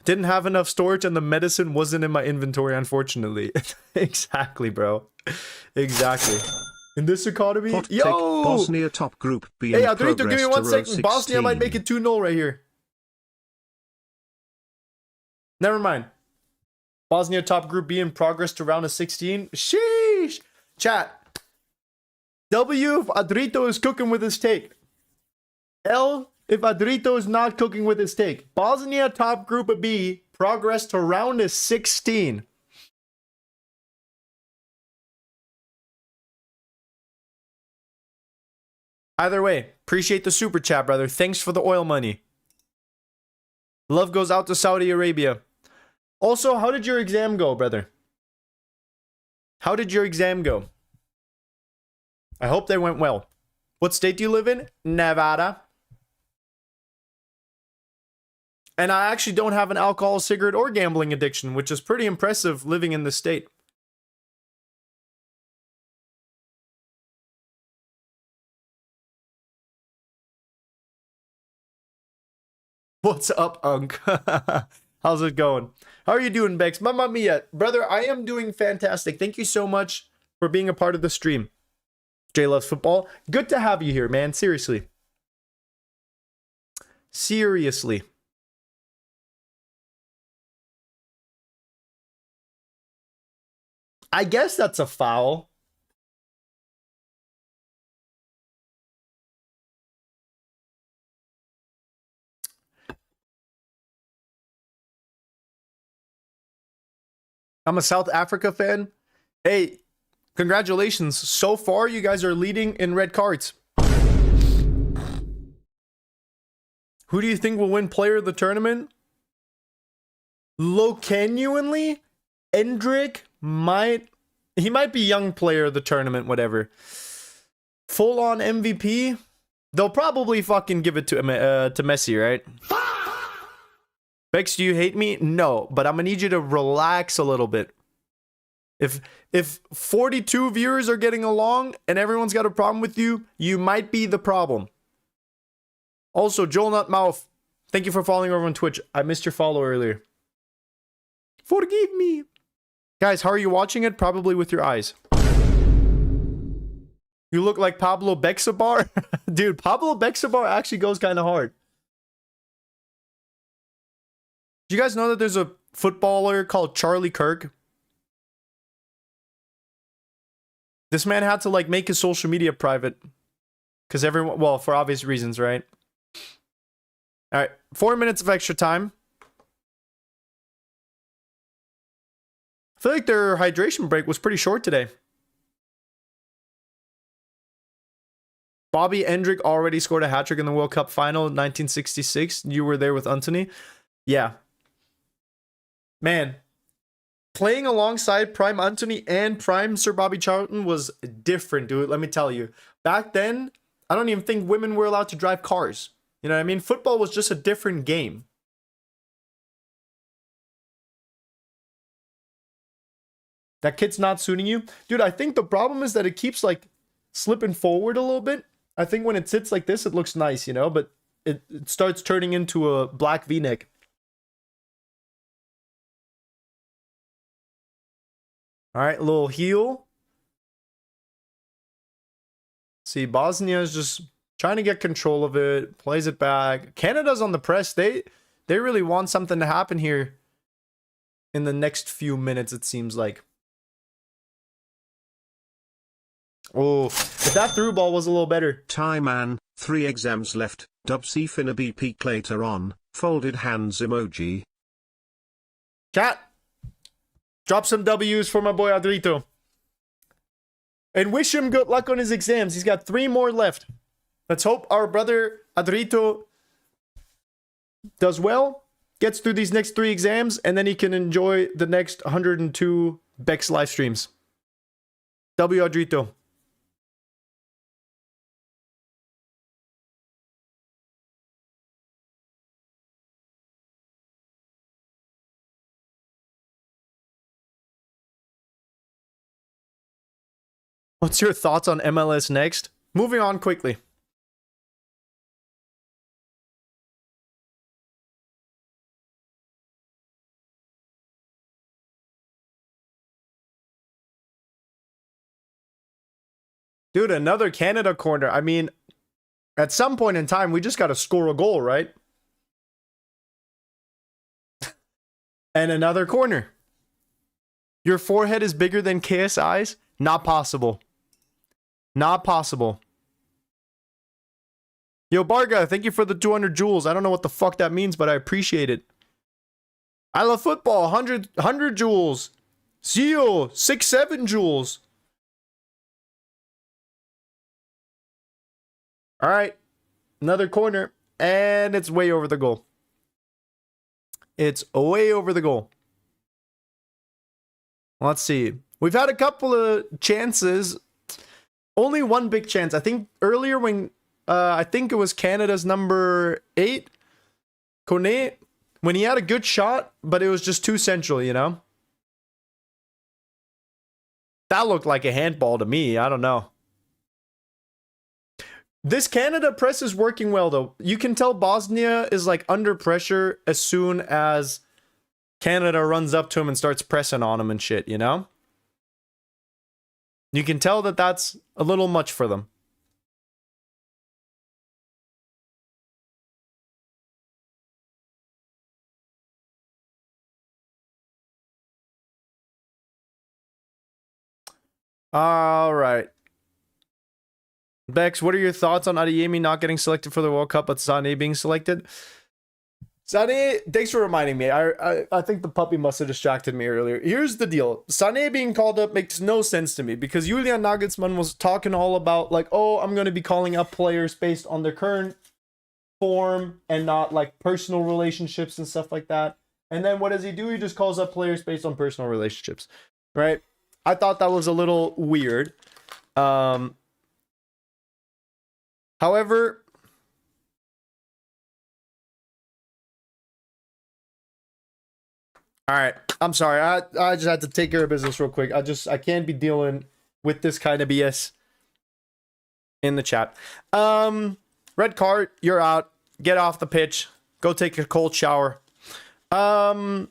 Didn't have enough storage and the medicine wasn't in my inventory, unfortunately. Exactly, bro. Exactly. In this economy, Hot yo! take, Bosnia top group B. Hey, Adrito, give me 1 second. Bosnia might make it 2-0 right here. Never mind. Bosnia top group B in progress to round of 16. Sheesh! Chat. W if Adrito is cooking with his take. L if Adrito is not cooking with his take. Bosnia top group B, progress to round of 16. Either way, appreciate the super chat, brother. Thanks for the oil money. Love goes out to Saudi Arabia. Also, how did your exam go, brother? How did your exam go? I hope they went well. What state do you live in? Nevada. And I actually don't have an alcohol, cigarette, or gambling addiction, which is pretty impressive living in this state. What's up, Unk? How's it going? How are you doing, Bex? Mamma mia. Brother, I am doing fantastic. Thank you so much for being a part of the stream. Jay Loves Football. Good to have you here, man. Seriously. Seriously. I guess that's a foul. I'm a South Africa fan. Hey, congratulations. So far, you guys are leading in red cards. Who do you think will win player of the tournament? Genuinely, Endrick might be young player of the tournament, whatever. Full on MVP. They'll probably fucking give it to Messi, right? Bex, do you hate me? No, but I'm gonna need you to relax a little bit. If 42 viewers are getting along and everyone's got a problem with you, you might be the problem. Also, Joel Nutmouth, thank you for following over on Twitch. I missed your follow earlier. Forgive me. Guys, how are you watching it? Probably with your eyes. You look like Pablo Bexabar. Dude, Pablo Bexabar actually goes kind of hard. Do you guys know that there's a footballer called Charlie Kirk? This man had to like make his social media private. Because everyone, well, for obvious reasons, right? All right, 4 minutes of extra time. I feel like their hydration break was pretty short today. Bobby Endrick already scored a hat-trick in the World Cup final in 1966. You were there with Anthony. Yeah. Man, playing alongside Prime Anthony and Prime Sir Bobby Charlton was different, dude. Let me tell you. Back then, I don't even think women were allowed to drive cars. You know what I mean? Football was just a different game. That kid's not suiting you? Dude, I think the problem is that it keeps like slipping forward a little bit. I think when it sits like this, it looks nice, you know? But it starts turning into a black V-neck. All right, a little heel. See, Bosnia is just trying to get control of it, plays it back. Canada's on the press. They really want something to happen here in the next few minutes, it seems like. Oh, if that through ball was a little better. Tie man, 3 exams left. Dub C finna be peak later on. Folded hands emoji. Chat. Drop some W's for my boy Adrito. And wish him good luck on his exams. He's got 3 more left. Let's hope our brother Adrito does well, gets through these next 3 exams, and then he can enjoy the next 102 Bex live streams. W Adrito. What's your thoughts on MLS next? Moving on quickly. Dude, another Canada corner. I mean, at some point in time, we just got to score a goal, right? And another corner. Your forehead is bigger than KSI's? Not possible. Not possible. Yo, Barga, thank you for the 200 joules. I don't know what the fuck that means, but I appreciate it. I love football. 100 joules. Zio, 6-7 joules. All right. Another corner. And it's way over the goal. It's way over the goal. Let's see. We've had a couple of chances. Only one big chance. I think earlier when I think it was Canada's number 8, Kone, when he had a good shot, but it was just too central, you know? That looked like a handball to me. I don't know. This Canada press is working well, though. You can tell Bosnia is like under pressure as soon as Canada runs up to him and starts pressing on him and shit, you know? You can tell that that's a little much for them. All right. Bex, what are your thoughts on Adeyemi not getting selected for the World Cup, but Sané being selected? Sané, thanks for reminding me. I think the puppy must have distracted me earlier. Here's the deal. Sané being called up makes no sense to me because Julian Nagelsmann was talking all about like, oh, I'm going to be calling up players based on their current form and not like personal relationships and stuff like that. And then what does he do? He just calls up players based on personal relationships, right? I thought that was a little weird. However, all right, I'm sorry. I just had to take care of business real quick. I can't be dealing with this kind of BS in the chat. Red card, you're out. Get off the pitch. Go take a cold shower. The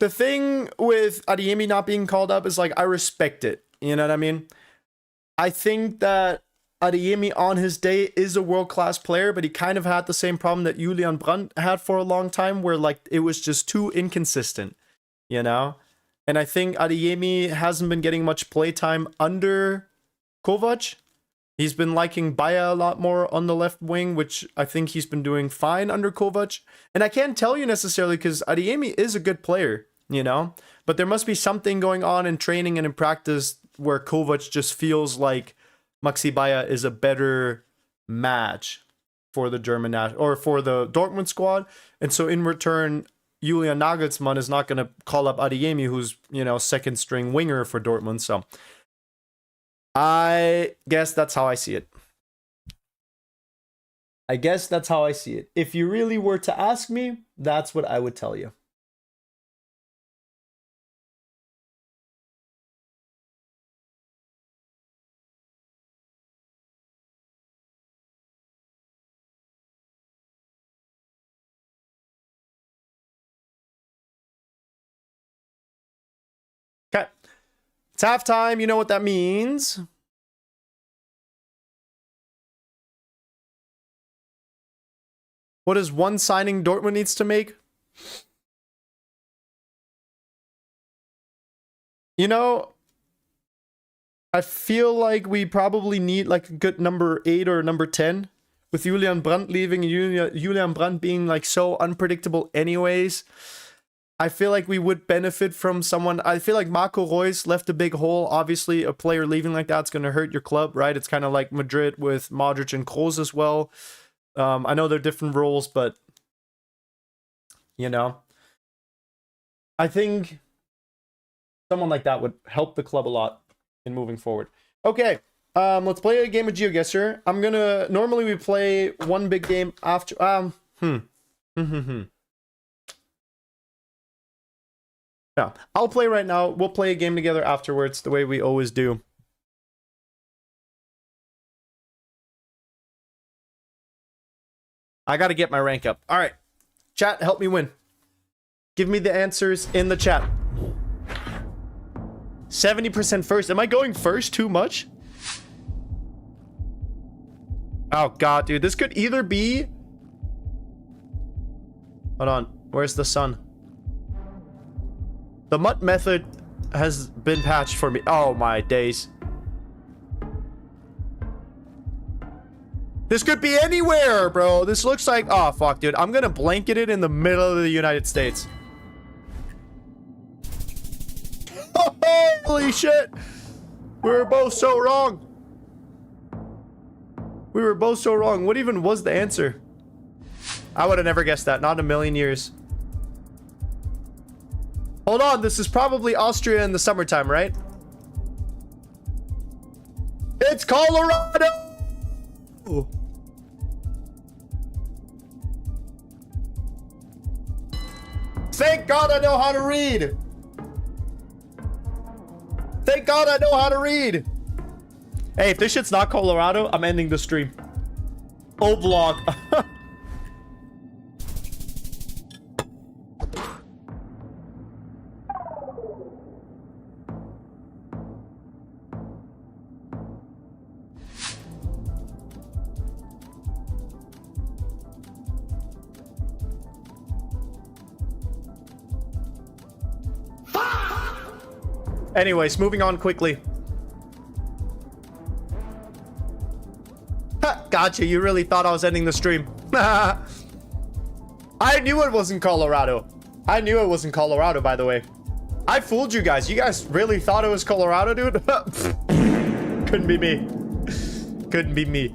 thing with Adeyemi not being called up is like, I respect it. You know what I mean? I think that Adeyemi on his day is a world-class player, but he kind of had the same problem that Julian Brandt had for a long time where like it was just too inconsistent, you know? And I think Adeyemi hasn't been getting much playtime under Kovac. He's been liking Baya a lot more on the left wing, which I think he's been doing fine under Kovac. And I can't tell you necessarily because Adeyemi is a good player, you know? But there must be something going on in training and in practice where Kovac just feels like Maxi Baya is a better match for the German or for the Dortmund squad. And so in return, Julian Nagelsmann is not going to call up Adeyemi, who's, you know, second string winger for Dortmund. So I guess that's how I see it. I guess that's how I see it. If you really were to ask me, that's what I would tell you. Okay. It's halftime. You know what that means. What is one signing Dortmund needs to make? You know, I feel like we probably need like a good number 8 or number 10. With Julian Brandt leaving and Julian Brandt being like so unpredictable anyways. I feel like we would benefit from someone. I feel like Marco Reus left a big hole. Obviously, a player leaving like that's going to hurt your club, right? It's kind of like Madrid with Modric and Kroos as well. I know they're different roles, but, you know, I think someone like that would help the club a lot in moving forward. Okay, let's play a game of GeoGuessr. Normally we play one big game after, Yeah, I'll play right now. We'll play a game together afterwards, the way we always do. I gotta get my rank up. All right, chat, help me win. Give me the answers in the chat. 70% first. Am I going first too much? Oh god, dude, this could either be... Hold on, where's the sun? The MUT method has been patched for me. Oh my days. This could be anywhere, bro. This looks like... Oh, fuck, dude. I'm gonna blanket it in the middle of the United States. Holy shit. We were both so wrong. We were both so wrong. What even was the answer? I would have never guessed that. Not in a million years. Hold on, this is probably Austria in the summertime, right? It's Colorado! Thank God I know how to read! Thank God I know how to read! Hey, if this shit's not Colorado, I'm ending the stream. Oh, vlog. Anyways, moving on quickly. Ha, gotcha. You really thought I was ending the stream. I knew it wasn't Colorado. I knew it wasn't Colorado, by the way. I fooled you guys. You guys really thought it was Colorado, dude? Couldn't be me. Couldn't be me.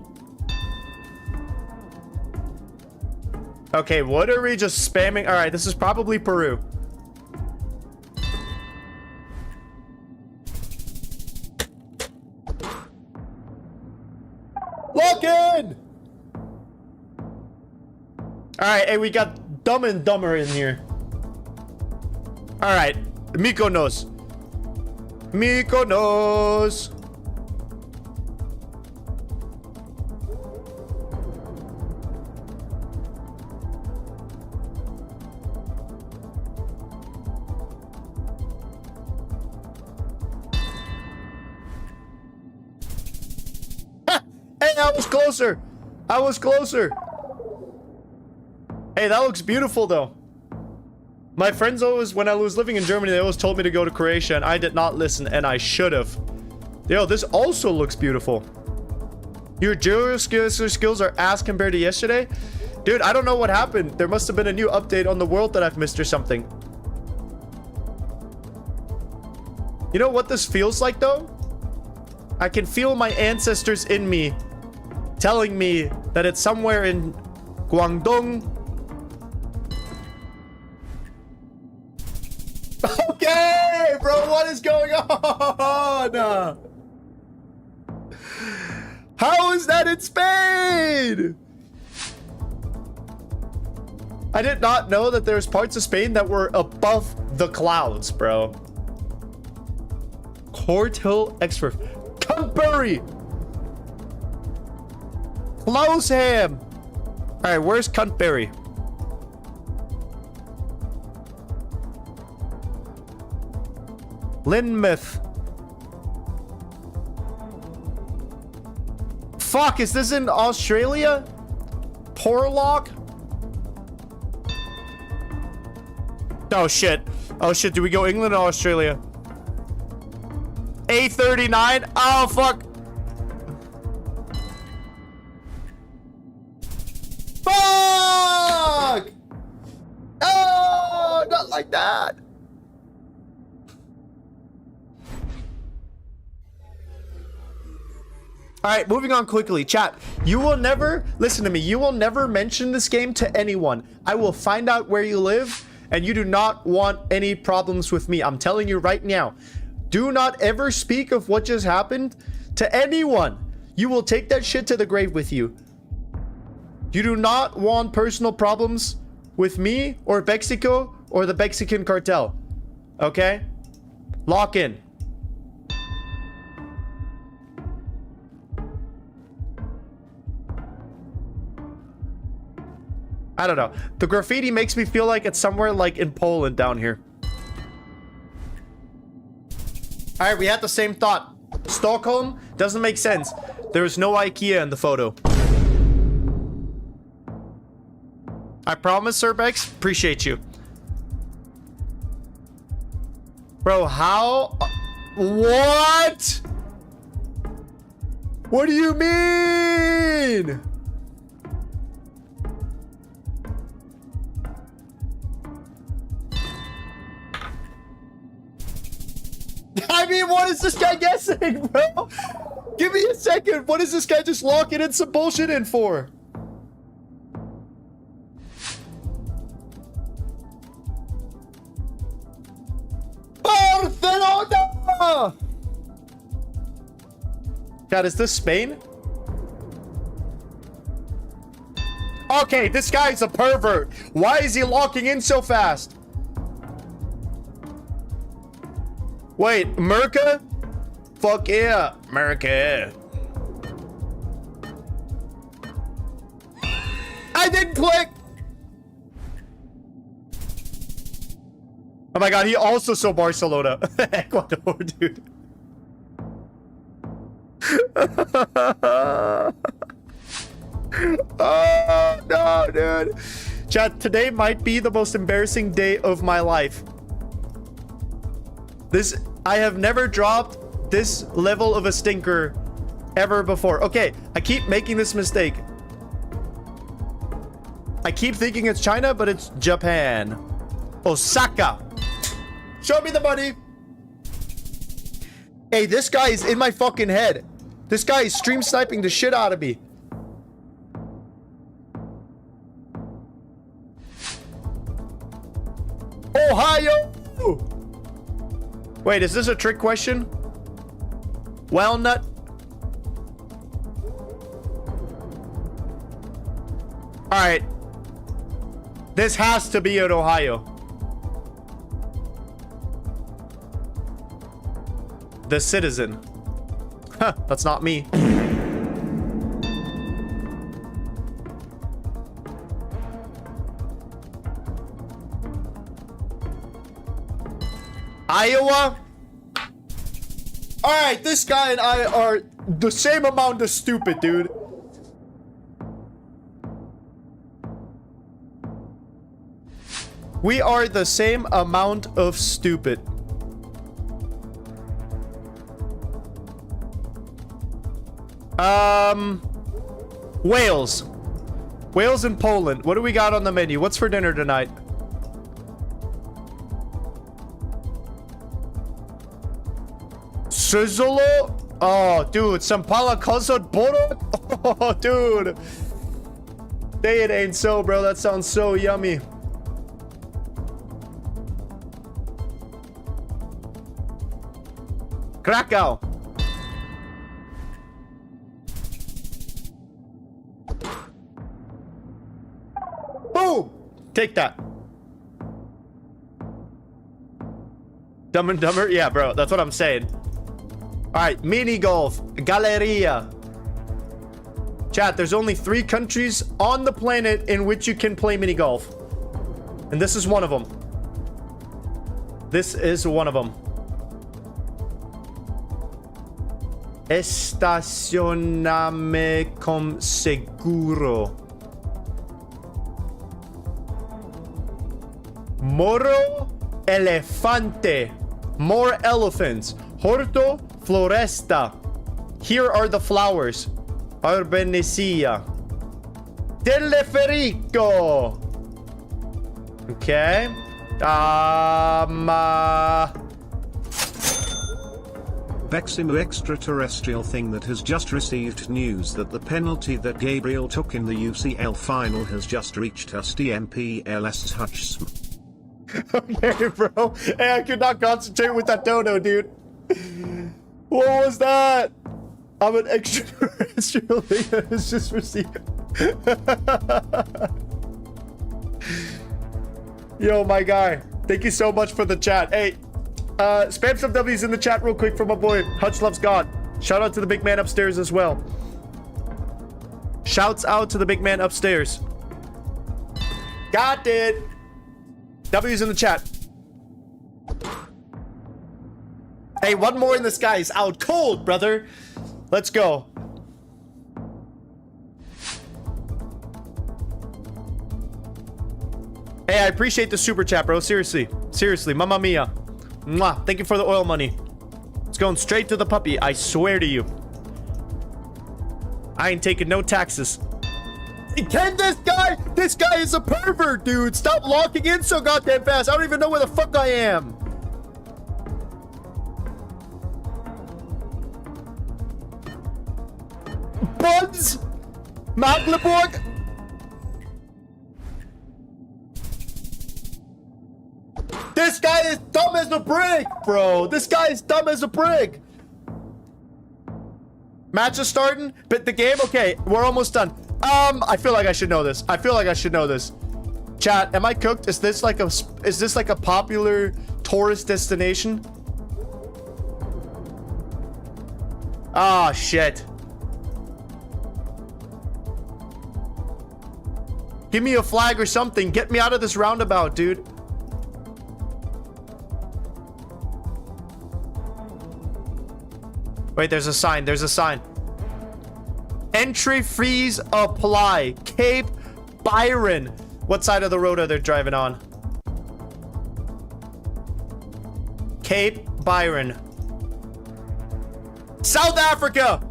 Okay, what are we just spamming? All right, this is probably Peru. Lock in! All right, hey, we got Dumb and Dumber in here. All right, Mykonos. Mykonos. Hey, I was closer. I was closer. Hey, that looks beautiful, though. My friends always, when I was living in Germany, they always told me to go to Croatia, and I did not listen, and I should have. Yo, this also looks beautiful. Your judo skills are ass compared to yesterday? Dude, I don't know what happened. There must have been a new update on the world that I've missed or something. You know what this feels like, though? I can feel my ancestors in me telling me that it's somewhere in Guangdong. Okay, bro, what is going on? How is that in Spain? I did not know that there's parts of Spain that were above the clouds, bro. Court Hill Expert. Cuntbury. Closeham. All right, where's Cuntbury? Lynmouth. Fuck, is this in Australia? Porlock? Oh shit. Oh shit, do we go England or Australia? A39? Oh fuck. Fuck! Oh, not like that. All right, moving on quickly. Chat, you will never, listen to me, you will never mention this game to anyone. I will find out where you live, and you do not want any problems with me. I'm telling you right now. Do not ever speak of what just happened to anyone. You will take that shit to the grave with you. You do not want personal problems with me or Mexico or the Mexican cartel. Okay? Lock in. I don't know. The graffiti makes me feel like it's somewhere like in Poland down here. All right, we had the same thought. Stockholm doesn't make sense. There's no IKEA in the photo. I promise, Sirbex. Appreciate you. Bro, how? What? What do you mean? I mean, what is this guy guessing, bro? Give me a second. What is this guy just locking in some bullshit in for? Barcelona! God, is this Spain? Okay, this guy's a pervert. Why is he locking in so fast? Wait, Merca? Fuck yeah, Merca. I didn't click. Oh my god, he also saw Barcelona. Ecuador, dude. Oh no, dude. Chat, today might be the most embarrassing day of my life. This I have never dropped this level of a stinker ever before. Okay, I keep making this mistake. I keep thinking it's China, but it's Japan. Osaka. Show me the money. Hey, this guy is in my fucking head. This guy is stream sniping the shit out of me. Ohio! Wait, is this a trick question? Walnut? Alright. This has to be in Ohio. The Citizen. Huh, that's not me. Iowa? Alright, this guy and I are the same amount of stupid, dude. We are the same amount of stupid. Wales. Wales and Poland. What do we got on the menu? What's for dinner tonight? Sizzle? Oh, dude. Some palakazot borok? Oh, dude. Say it ain't so, bro. That sounds so yummy. Krakow. Boom! Take that. Dumb and Dumber? Yeah, bro. That's what I'm saying. Alright, mini golf. Galleria. Chat, there's only 3 countries on the planet in which you can play mini golf. And this is one of them. This is one of them. Estacioname con seguro. Moro elefante. More elephants. Horto floresta. Here are the flowers. Arbenisia. Teleferico. Okay. Beximu extraterrestrial thing that has just received news that the penalty that Gabriel took in the UCL final has just reached us. DMPLS Hutchsm. Okay, bro. Hey, I could not concentrate with that dodo, dude. What was that? I'm an extraterrestrial thing that has just received. Yo, my guy. Thank you so much for the chat. Hey, spam some W's in the chat real quick for my boy Hutch Loves God. Shout out to the big man upstairs as well. Shouts out to the big man upstairs. Got it. W's in the chat. Hey, one more in the sky is out cold, brother. Let's go. Hey, I appreciate the super chat, bro. Seriously. Seriously. Mamma mia. Mwah. Thank you for the oil money. It's going straight to the puppy. I swear to you. I ain't taking no taxes. Can this guy? This guy is a pervert, dude. Stop locking in so goddamn fast. I don't even know where the fuck I am. Buds? Magleborg? This guy is dumb as a brick, bro. This guy is dumb as a brick. Match is starting, but the game, okay, we're almost done. I feel like I should know this. I feel like I should know this. Chat, am I cooked? Is this like a popular tourist destination? Ah, shit. Give me a flag or something. Get me out of this roundabout, dude. Wait, there's a sign. There's a sign. Entry fees apply. Cape Byron. What side of the road are they driving on? Cape Byron. South Africa!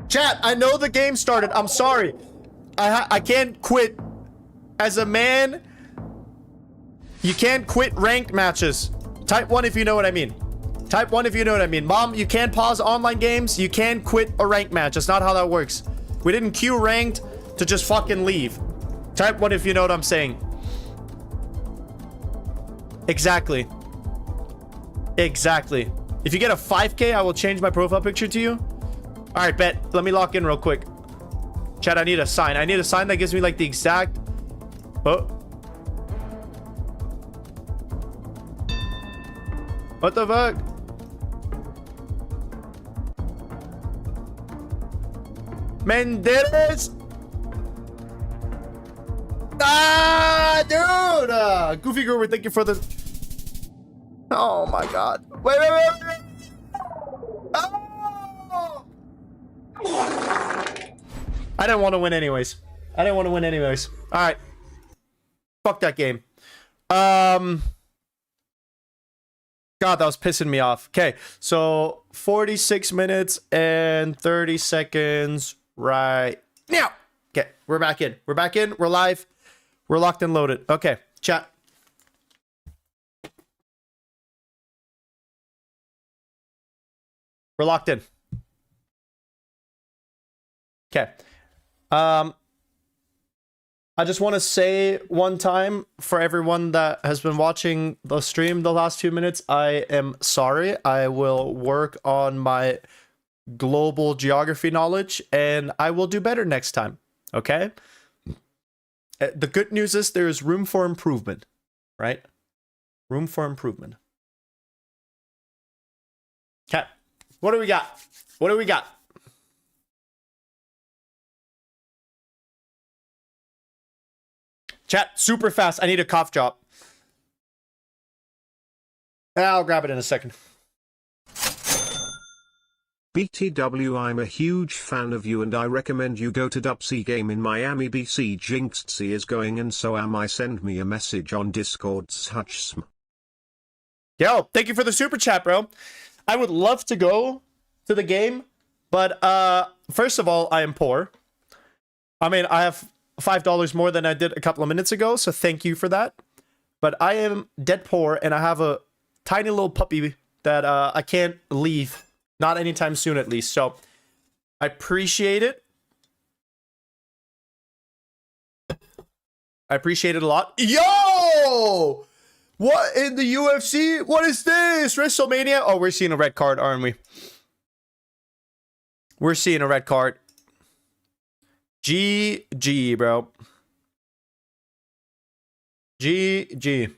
Chat, I know the game started. I'm sorry. I can't quit. As a man, you can't quit ranked matches. Type 1 if you know what I mean. Type 1 if you know what I mean. Mom, you can't pause online games. You can't quit a ranked match. That's not how that works. We didn't queue ranked to just fucking leave. Type 1 if you know what I'm saying. Exactly. Exactly. If you get a 5K, I will change my profile picture to you. All right, bet. Let me lock in real quick. Chat, I need a sign. I need a sign that gives me like the exact... Oh. What the fuck? Menderes? Ah, dude! Goofy Guru, thank you for the... Oh my god. Wait. Oh! I didn't want to win anyways. Alright. Fuck that game. God, that was pissing me off. Okay, so 46 minutes and 30 seconds right now. Okay, we're back in. We're live. We're locked and loaded. Okay, chat. We're locked in. Okay. I just want to say one time for everyone that has been watching the stream the last 2 minutes, I am sorry. I will work on my global geography knowledge and I will do better next time. Okay? The good news is there is room for improvement, right? Room for improvement. Okay. What do we got? Chat, super fast. I need a cough drop. I'll grab it in a second. BTW, I'm a huge fan of you and I recommend you go to Dubsy Game in Miami BC. Jinxed is going and so am I. Send me a message on Discord. Such. Yo, thank you for the super chat, bro. I would love to go to the game, but first of all, I am poor. I mean, I have $5 more than I did a couple of minutes ago, so thank you for that. But I am dead poor, and I have a tiny little puppy that I can't leave. Not anytime soon, at least. So I appreciate it. I appreciate it a lot. Yo! What in the UFC? What is this? WrestleMania? Oh, we're seeing a red card, aren't we? We're seeing a red card. GG, bro. GG.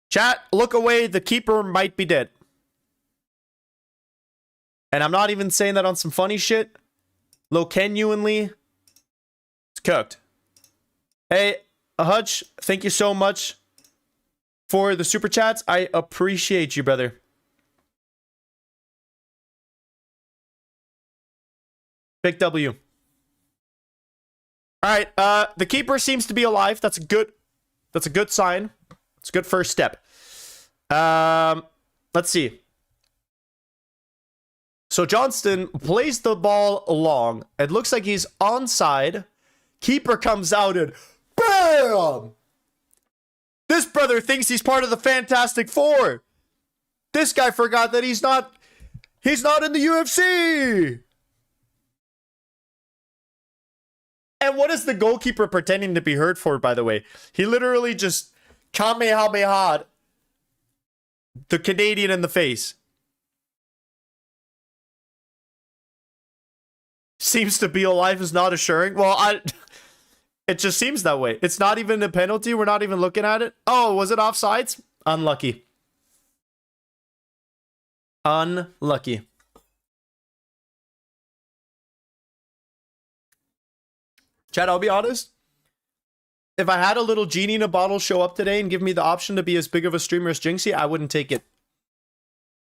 Chat, look away. The keeper might be dead. And I'm not even saying that on some funny shit. Genuinely, it's cooked. Hey, Hutch, thank you so much for the super chats. I appreciate you, brother. Big W. All right, the keeper seems to be alive. That's a good sign. It's a good first step. Let's see. So Johnston plays the ball along. It looks like he's onside. Keeper comes out and BAM! This brother thinks he's part of the Fantastic Four. This guy forgot that he's not in the UFC. And what is the goalkeeper pretending to be hurt for, by the way? He literally just kamehameha'd the Canadian in the face. Seems to be alive is not assuring. Well, it just seems that way. It's not even a penalty. We're not even looking at it. Oh, was it offsides? Unlucky. Unlucky. Chad, I'll be honest. If I had a little genie in a bottle show up today and give me the option to be as big of a streamer as Jinxie, I wouldn't take it.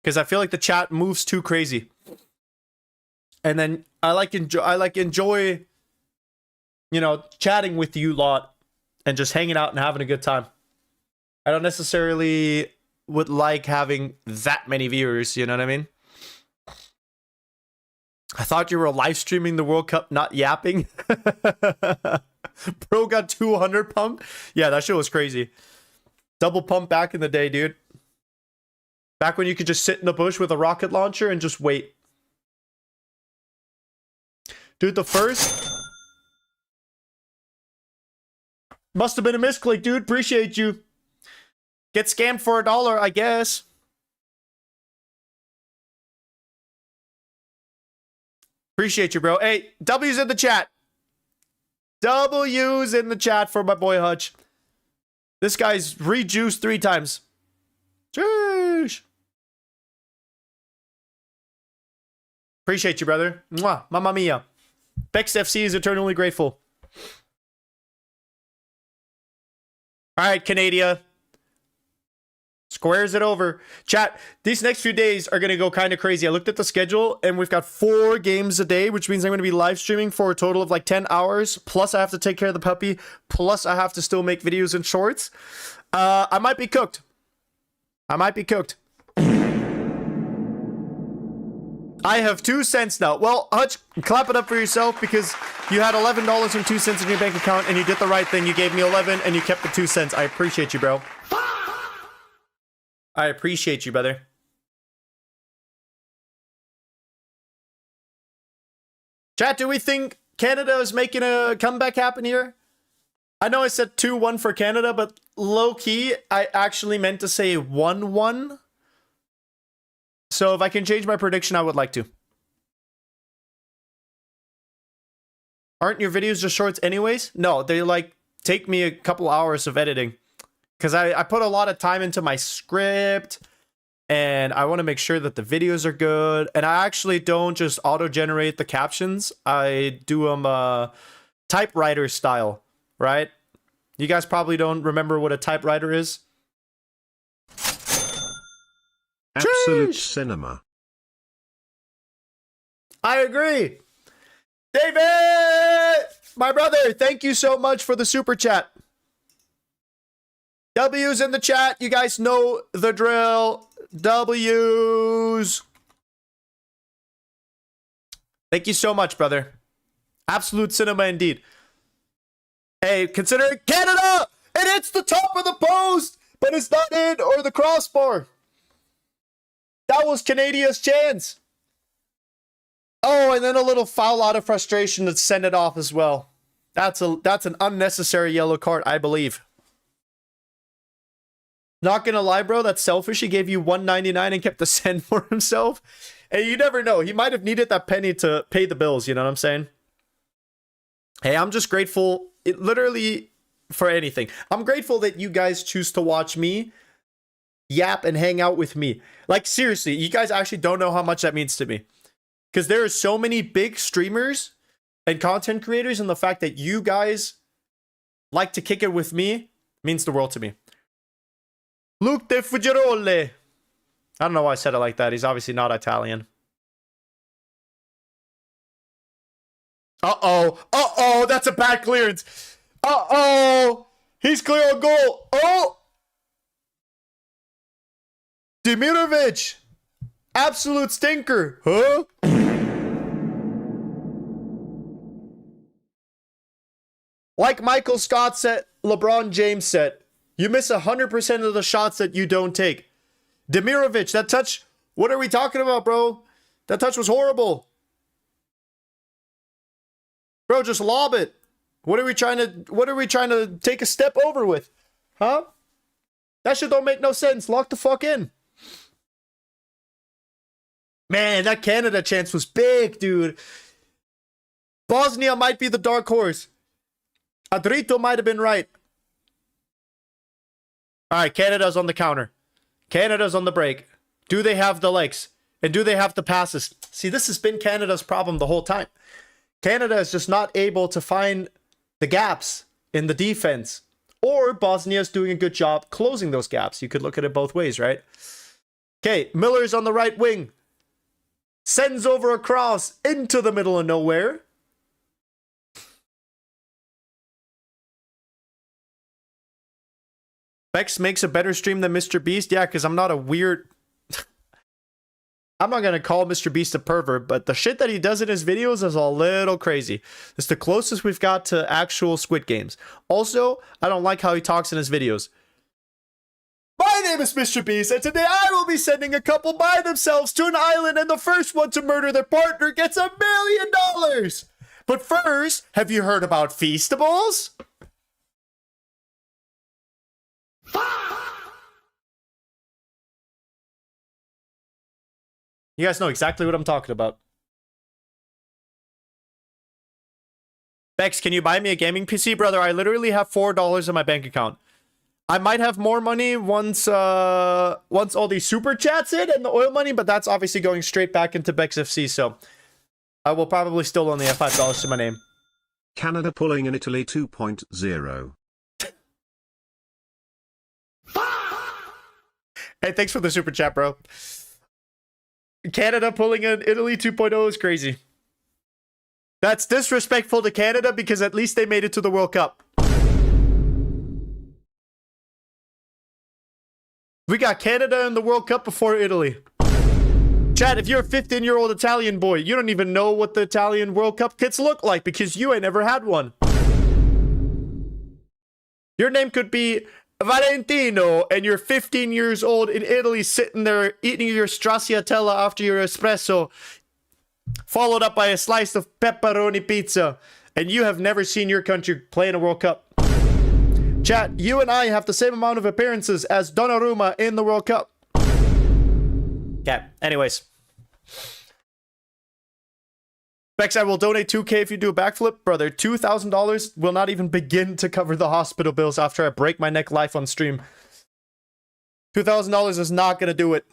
Because I feel like the chat moves too crazy. And then I enjoy you know, chatting with you lot and just hanging out and having a good time. I don't necessarily would like having that many viewers, you know what I mean? I thought you were live streaming the World Cup, not yapping. Bro got 200 pump. Yeah, that shit was crazy. Double pump back in the day, dude. Back when you could just sit in the bush with a rocket launcher and just wait. Dude, the first... Must have been a misclick, dude. Appreciate you. Get scammed for $1, I guess. Appreciate you, bro. Hey, W's in the chat. W's in the chat for my boy Hutch. This guy's rejuiced 3 times. Sheesh. Appreciate you, brother. Mwah. Mamma mia. Bex FC is eternally grateful. All right, Canada. Squares it over. Chat, these next few days are going to go kind of crazy. I looked at the schedule and we've got 4 games a day, which means I'm going to be live streaming for a total of like 10 hours. Plus I have to take care of the puppy. Plus I have to still make videos and shorts. I might be cooked. I might be cooked. I have 2 cents now. Well, Hutch, clap it up for yourself because you had $11.02 in your bank account and you did the right thing. You gave me 11 and you kept the 2 cents. I appreciate you, bro. I appreciate you, brother. Chat, do we think Canada is making a comeback happen here? I know I said 2-1 for Canada, but low-key, I actually meant to say 1-1. So if I can change my prediction, I would like to. Aren't your videos just shorts anyways? No, they like take me a couple hours of editing. Because I put a lot of time into my script. And I want to make sure that the videos are good. And I actually don't just auto-generate the captions. I do them typewriter style, right? You guys probably don't remember what a typewriter is. Absolute Sheesh. cinema. I agree. David! My brother, thank you so much for the super chat. W's in the chat. You guys know the drill. W's. Thank you so much, brother. Absolute cinema indeed. Hey, consider it Canada! It hits the top of the post, but it's not in or the crossbar. That was Canada's chance. Oh, and then a little foul out of frustration to send it off as well. That's an unnecessary yellow card, I believe. Not gonna lie, bro, that's selfish. He gave you $1.99 and kept the send for himself. And you never know. He might have needed that penny to pay the bills, you know what I'm saying? Hey, I'm just grateful, literally, for anything. I'm grateful that you guys choose to watch me yap and hang out with me. Like, seriously, you guys actually don't know how much that means to me. Because there are so many big streamers and content creators, and the fact that you guys like to kick it with me means the world to me. Luke de Fuggerole. I don't know why I said it like that. He's obviously not Italian. Uh-oh. Uh-oh. That's a bad clearance. Uh-oh. He's clear on goal. Oh. Demirovic. Absolute stinker. Huh? Like Michael Scott said, LeBron James said, you miss 100% of the shots that you don't take. Demirovic, that touch, what are we talking about, bro? That touch was horrible. Bro, just lob it. What are we trying to take a step over with? Huh? That shit don't make no sense. Lock the fuck in. Man, that Canada chance was big, dude. Bosnia might be the dark horse. Adrito might have been right. All right, Canada's on the counter. Canada's on the break. Do they have the legs? And do they have the passes? See, this has been Canada's problem the whole time. Canada is just not able to find the gaps in the defense. Or Bosnia's doing a good job closing those gaps. You could look at it both ways, right? Okay, Miller's on the right wing. Sends over a cross into the middle of nowhere. Bex makes a better stream than Mr. Beast? Yeah, because I'm not a weird... I'm not going to call Mr. Beast a pervert, but the shit that he does in his videos is a little crazy. It's the closest we've got to actual Squid Games. Also, I don't like how he talks in his videos. My name is Mr. Beast, and today I will be sending a couple by themselves to an island, and the first one to murder their partner gets $1 million! But first, have you heard about Feastables? You guys know exactly what I'm talking about. Bex, can you buy me a gaming PC? Brother, I literally have $4 in my bank account. I might have more money once all these super chats in and the oil money, but that's obviously going straight back into Bex FC, so I will probably still only have $5 to my name. Canada pulling in Italy 2.0. Hey, thanks for the super chat, bro. Canada pulling in Italy 2.0 is crazy. That's disrespectful to Canada because at least they made it to the World Cup. We got Canada in the World Cup before Italy. Chad, if you're a 15-year-old Italian boy, you don't even know what the Italian World Cup kits look like because you ain't never had one. Your name could be Valentino, and you're 15 years old in Italy sitting there eating your stracciatella after your espresso, followed up by a slice of pepperoni pizza, and you have never seen your country play in a World Cup. Chat, you and I have the same amount of appearances as Donnarumma in the World Cup. Okay, anyways. Bex, I will donate $2K if you do a backflip. Brother, $2,000 will not even begin to cover the hospital bills after I break my neck live on stream. $2,000 is not going to do it.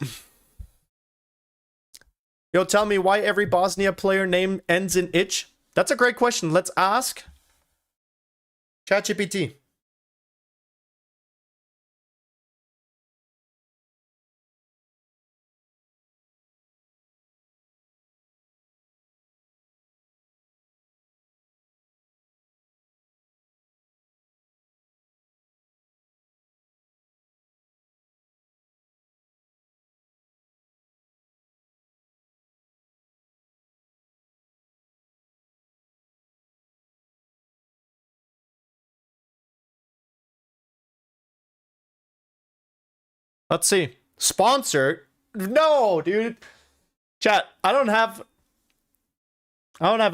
Yo, tell me why every Bosnia player name ends in itch? That's a great question. Let's ask ChatGPT. Let's see. Sponsor? No, dude. Chat, I don't have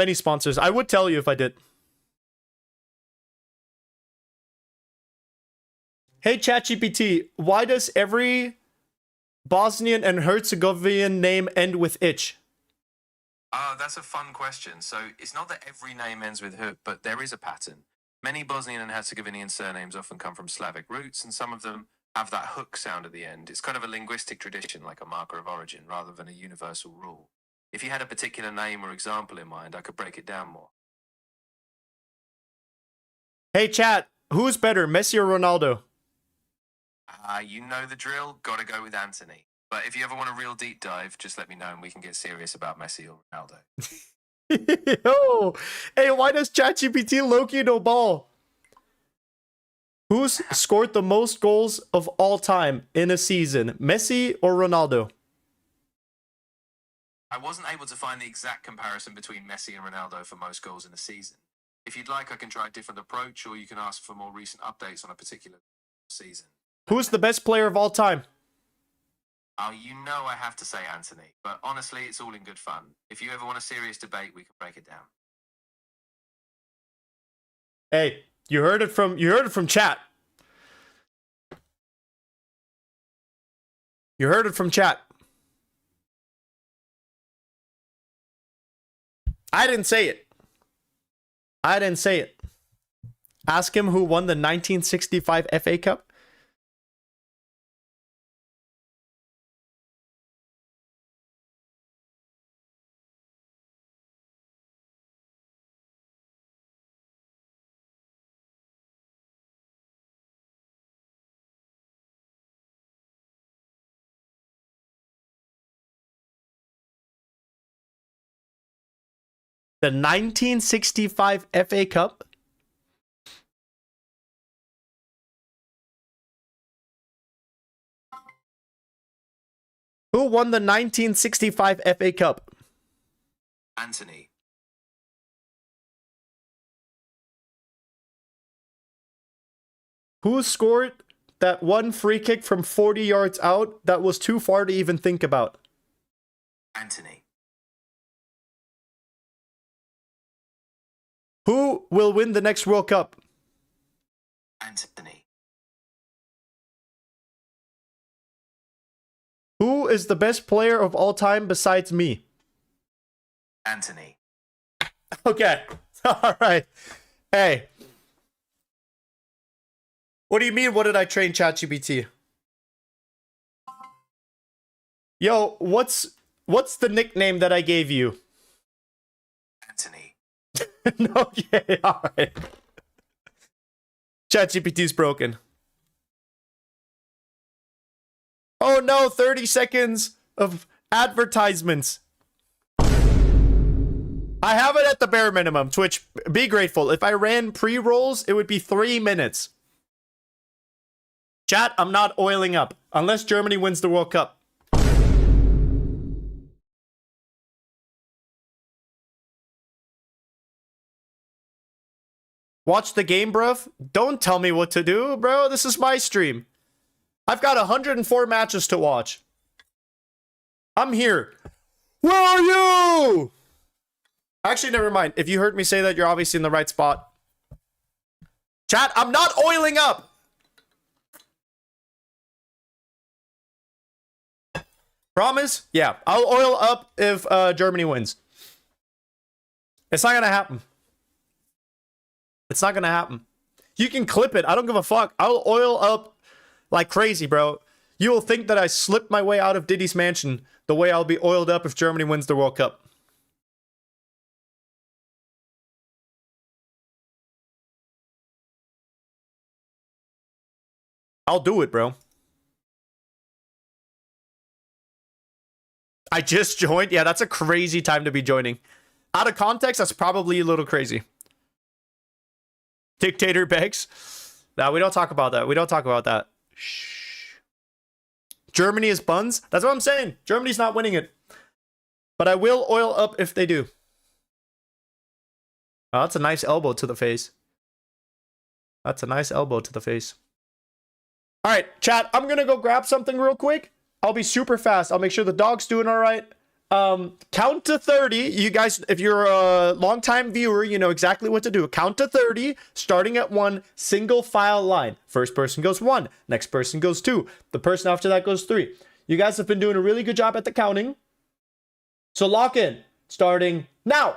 any sponsors. I would tell you if I did. Hey, ChatGPT, why does every Bosnian and Herzegovinian name end with itch? That's a fun question. So it's not that every name ends with h, but there is a pattern. Many Bosnian and Herzegovinian surnames often come from Slavic roots, and some of them have that hook sound at the end. It's kind of a linguistic tradition, like a marker of origin, rather than a universal rule. If you had a particular name or example in mind, I could break it down more. Hey, chat, who's better, Messi or Ronaldo? You know the drill. Gotta go with Anthony. But if you ever want a real deep dive, just let me know and we can get serious about Messi or Ronaldo. Yo, hey, why does ChatGPT Loki no ball? Who's scored the most goals of all time in a season, Messi or Ronaldo? I wasn't able to find the exact comparison between Messi and Ronaldo for most goals in a season. If you'd like, I can try a different approach, or you can ask for more recent updates on a particular season. Who's the best player of all time? Oh, you know I have to say Anthony, but honestly, it's all in good fun. If you ever want a serious debate, we can break it down. Hey, you heard it from chat. You heard it from chat. I didn't say it. I didn't say it. Ask him who won the 1965 FA Cup. The 1965 FA Cup. Who won the 1965 FA Cup? Anthony. Who scored that one free kick from 40 yards out that was too far to even think about? Anthony. Who will win the next World Cup? Anthony. Who is the best player of all time besides me? Anthony. Okay. All right. Hey. What do you mean, what did I train ChatGPT? Yo, what's the nickname that I gave you? Anthony. Okay, all right. ChatGPT's broken. Oh no, 30 seconds of advertisements. I have it at the bare minimum. Twitch, be grateful. If I ran pre-rolls, it would be 3 minutes. Chat, I'm not oiling up. Unless Germany wins the World Cup. Watch the game, bruv. Don't tell me what to do, bro. This is my stream. I've got 104 matches to watch. I'm here. Where are you? Actually, never mind. If you heard me say that, you're obviously in the right spot. Chat, I'm not oiling up. Promise? Yeah, I'll oil up if Germany wins. It's not gonna happen. It's not gonna happen. You can clip it. I don't give a fuck. I'll oil up like crazy, bro. You will think that I slipped my way out of Diddy's mansion the way I'll be oiled up if Germany wins the World Cup. I'll do it, bro. I just joined. Yeah, that's a crazy time to be joining. Out of context, that's probably a little crazy. Dictator begs. No, we don't talk about that. We don't talk about that. Shh. Germany is buns. That's what I'm saying. Germany's not winning it. But I will oil up if they do. Oh, that's a nice elbow to the face. That's a nice elbow to the face. All right, chat. I'm going to go grab something real quick. I'll be super fast. I'll make sure the dog's doing all right. Count to 30. You guys, if you're a longtime viewer, you know exactly what to do. Count to 30, starting at 1, single file line. First person goes 1, next person goes 2. The person after that goes 3. You guys have been doing a really good job at the counting. So lock in, starting now.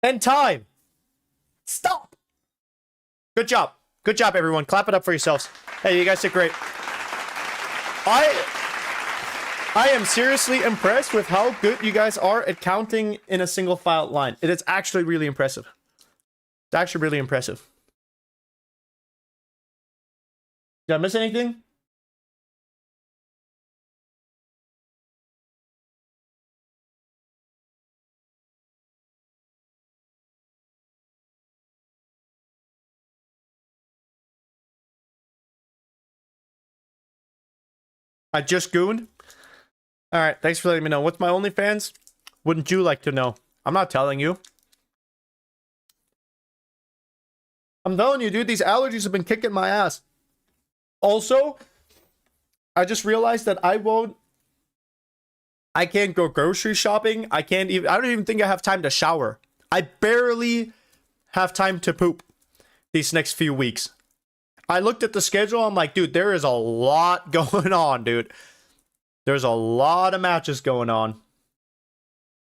And time. Stop. Good job. Good job, everyone. Clap it up for yourselves. Hey, you guys did great. I am seriously impressed with how good you guys are at counting in a single file line. It is actually really impressive. It's actually really impressive. Did I miss anything? I just gooned. All right, thanks for letting me know. What's my OnlyFans? Wouldn't you like to know? I'm not telling you. I'm telling you, dude, these allergies have been kicking my ass. Also, I just realized that I can't go grocery shopping. I don't even think I have time to shower. I barely have time to poop these next few weeks. I looked at the schedule. I'm like, dude, there is a lot going on, dude. There's a lot of matches going on.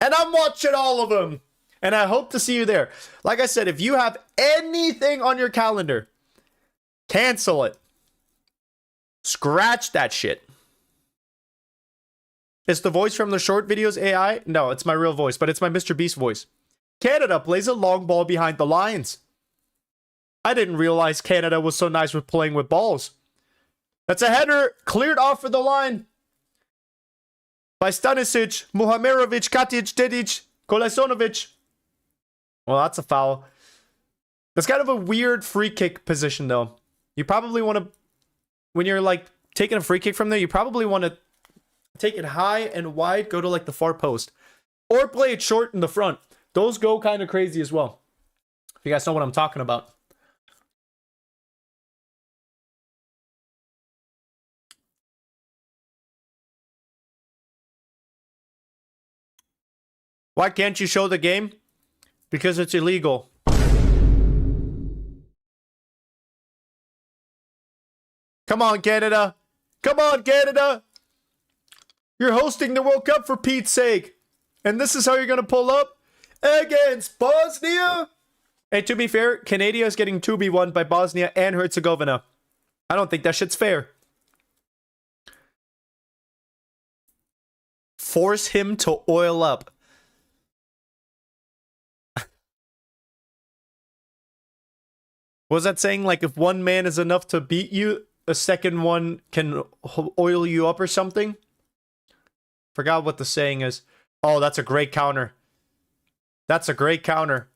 And I'm watching all of them. And I hope to see you there. Like I said, if you have anything on your calendar, cancel it. Scratch that shit. Is the voice from the short videos AI? No, it's my real voice, but it's my Mr. Beast voice. Canada plays a long ball behind the lines. I didn't realize Canada was so nice with playing with balls. That's a header cleared off for the line by Stanisic, Muhamerovic, Katic, Dedic, Kolesonovic. Well, that's a foul. That's kind of a weird free kick position, though. You probably want to, when you're like taking a free kick from there, you probably want to take it high and wide, go to like the far post, or play it short in the front. Those go kind of crazy as well. If you guys know what I'm talking about. Why can't you show the game? Because it's illegal. Come on, Canada. Come on, Canada. You're hosting the World Cup for Pete's sake. And this is how you're going to pull up against Bosnia? And to be fair, Canada is getting 2v1 by Bosnia and Herzegovina. I don't think that shit's fair. Force him to oil up. What was that saying? Like, if one man is enough to beat you, a second one can oil you up or something? Forgot what the saying is. Oh, that's a great counter. That's a great counter.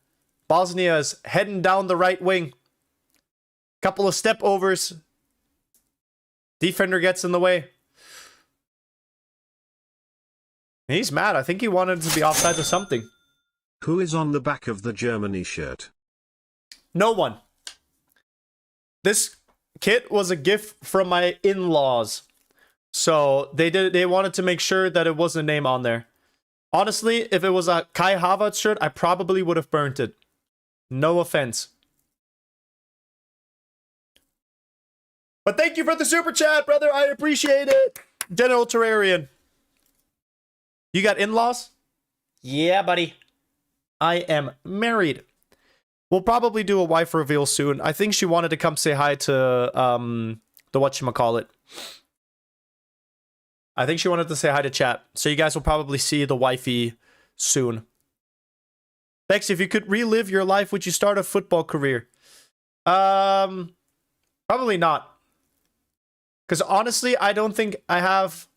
Bosnia is heading down the right wing. Couple of step overs. Defender gets in the way. He's mad. I think he wanted to be offside or something. Who is on the back of the Germany shirt? No one. This kit was a gift from my in-laws. So they wanted to make sure that it wasn't a name on there. Honestly, if it was a Kai Havertz shirt, I probably would have burnt it. No offense. But thank you for the super chat, brother. I appreciate it. General Terrarian. You got in-laws? Yeah, buddy. I am married. We'll probably do a wife reveal soon. I think she wanted to come say hi to the whatchamacallit. I think she wanted to say hi to chat. So you guys will probably see the wifey soon. Bex, if you could relive your life, would you start a football career? Probably not. Because honestly, I don't think I have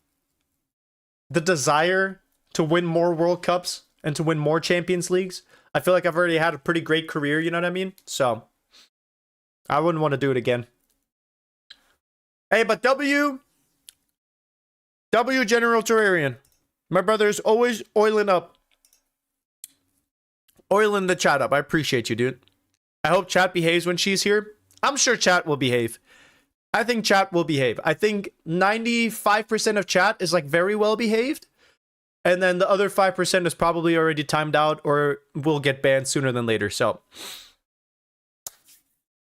the desire to win more World Cups and to win more Champions Leagues. I feel like I've already had a pretty great career, you know what I mean? So, I wouldn't want to do it again. Hey, but W General Terrarian. My brother is always oiling up. Oiling the chat up. I appreciate you, dude. I hope chat behaves when she's here. I'm sure chat will behave. I think chat will behave. I think 95% of chat is like very well behaved. And then the other 5% is probably already timed out or will get banned sooner than later. So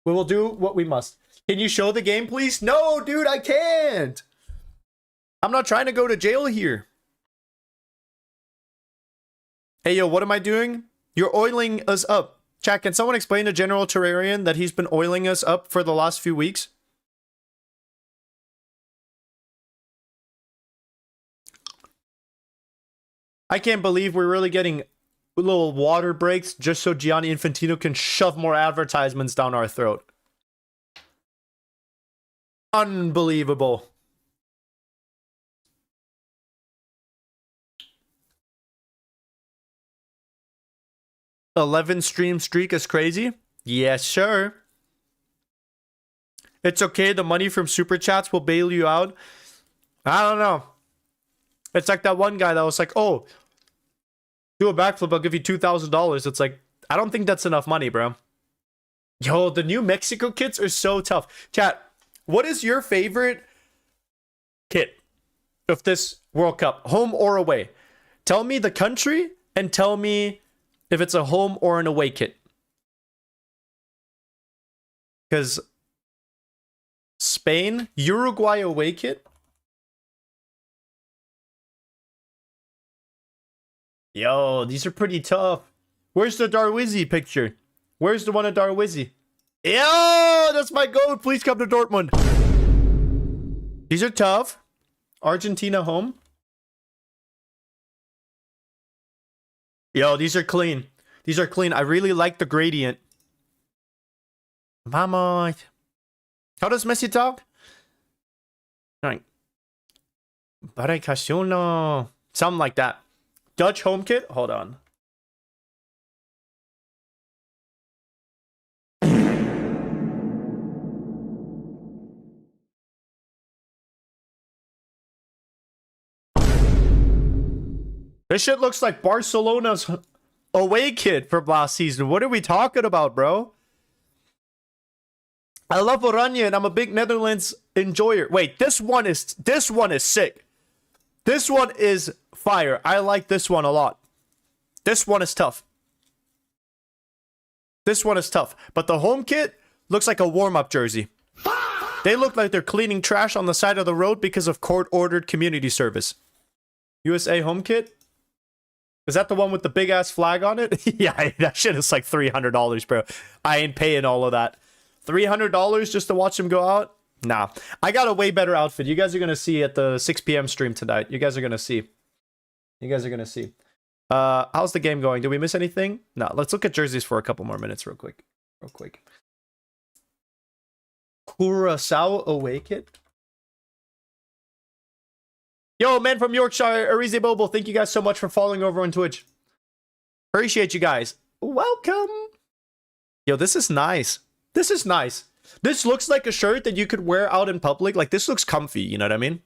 we will do what we must. Can you show the game, please? No, dude, I can't. I'm not trying to go to jail here. Hey, yo, what am I doing? You're oiling us up. Chat, can someone explain to General Terrarian that he's been oiling us up for the last few weeks? I can't believe we're really getting little water breaks just so Gianni Infantino can shove more advertisements down our throat. Unbelievable. $11 stream streak is crazy? Yes, sure. It's okay, the money from super chats will bail you out. I don't know. It's like that one guy that was like, oh, do a backflip, I'll give you $2,000. It's like, I don't think that's enough money, bro. Yo, the new Mexico kits are so tough. Chat, what is your favorite kit of this World Cup, home or away? Tell me the country and tell me if it's a home or an away kit. Because Spain, Uruguay away kit. Yo, these are pretty tough. Where's the Darwizi picture? Where's the one of Darwizi? Yo, that's my goat. Please come to Dortmund. These are tough. Argentina home. Yo, these are clean. These are clean. I really like the gradient. Vamos. How does Messi talk? Like, Baracasuno. Something like that. Dutch home kit? Hold on. This shit looks like Barcelona's away kit for last season. What are we talking about, bro? I love Oranje and I'm a big Netherlands enjoyer. Wait, this one is sick. This one is fire. I like this one a lot. This one is tough. This one is tough. But the home kit looks like a warm-up jersey. They look like they're cleaning trash on the side of the road because of court-ordered community service. USA home kit? Is that the one with the big-ass flag on it? Yeah, that shit is like $300, bro. I ain't paying all of that. $300 just to watch them go out? Nah. I got a way better outfit. You guys are going to see at the 6 p.m. stream tonight. You guys are going to see. You guys are going to see. How's the game going? Did we miss anything? No, let's look at jerseys for a couple more minutes real quick. Curacao away kit? Yo, man from Yorkshire, Arize Bobo, thank you guys so much for following over on Twitch. Appreciate you guys. Welcome. Yo, this is nice. This is nice. This looks like a shirt that you could wear out in public. Like, this looks comfy, you know what I mean?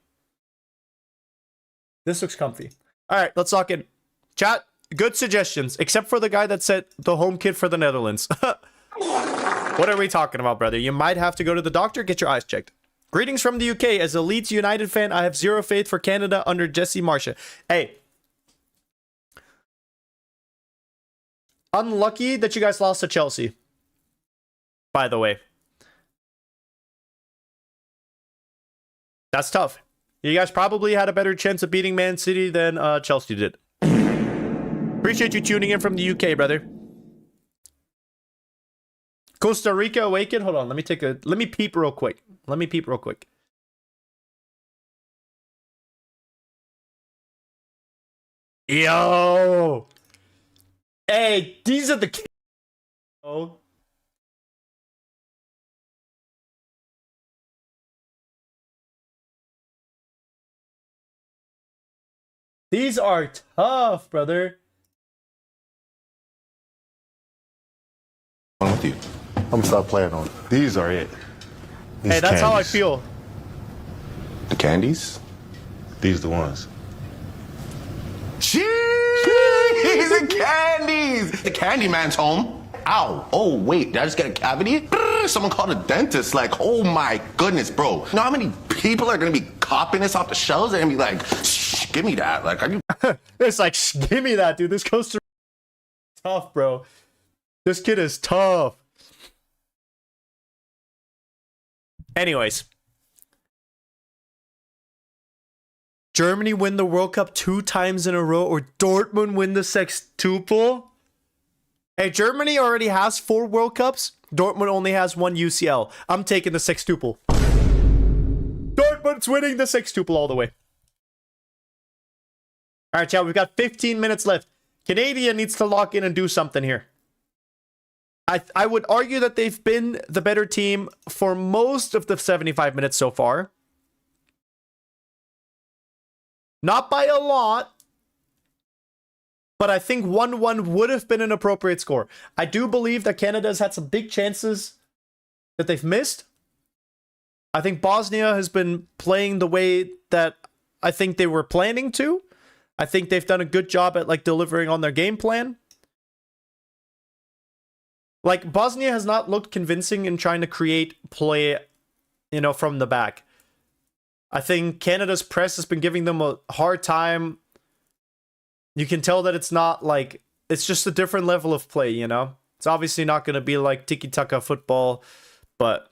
This looks comfy. All right, let's lock in. Chat, good suggestions, except for the guy that said the home kit for the Netherlands. What are we talking about, brother? You might have to go to the doctor, get your eyes checked. Greetings from the UK. As a Leeds United fan, I have zero faith for Canada under Jesse Marshall. Hey. Unlucky that you guys lost to Chelsea. By the way. That's tough. You guys probably had a better chance of beating Man City than Chelsea did. Appreciate you tuning in from the UK, brother. Costa Rica awaken. Hold on, let me peep real quick. Yo. Hey, these are the Oh. These are tough, brother. With you. I'm gonna stop playing on it. These are it. These Hey, that's how I candies. feel. The candies? These are the ones. Jeez, the candies! The candy man's home. Ow. Oh, wait, did I just get a cavity? Someone called a dentist. Like, oh my goodness, bro. You know how many people are gonna be copying this off the shelves? They're gonna be like, shh, give me that. Like, are you... It's like, give me that, dude. This Costa Rica tough, bro. This kid is tough. Anyways. Germany win the World Cup 2 times in a row, or Dortmund win the sextuple? Hey, Germany already has 4 World Cups. Dortmund only has 1 UCL. I'm taking the sextuple. Dortmund's winning the sextuple all the way. All right, chat, we've got 15 minutes left. Canada needs to lock in and do something here. I would argue that they've been the better team for most of the 75 minutes so far. Not by a lot, but I think 1-1 would have been an appropriate score. I do believe that Canada's had some big chances that they've missed. I think Bosnia has been playing the way that I think they were planning to. I think they've done a good job at like delivering on their game plan. Like, Bosnia has not looked convincing in trying to create play, you know, from the back. I think Canada's press has been giving them a hard time. You can tell that it's not like, it's just a different level of play, you know? It's obviously not going to be like tiki-taka football, but...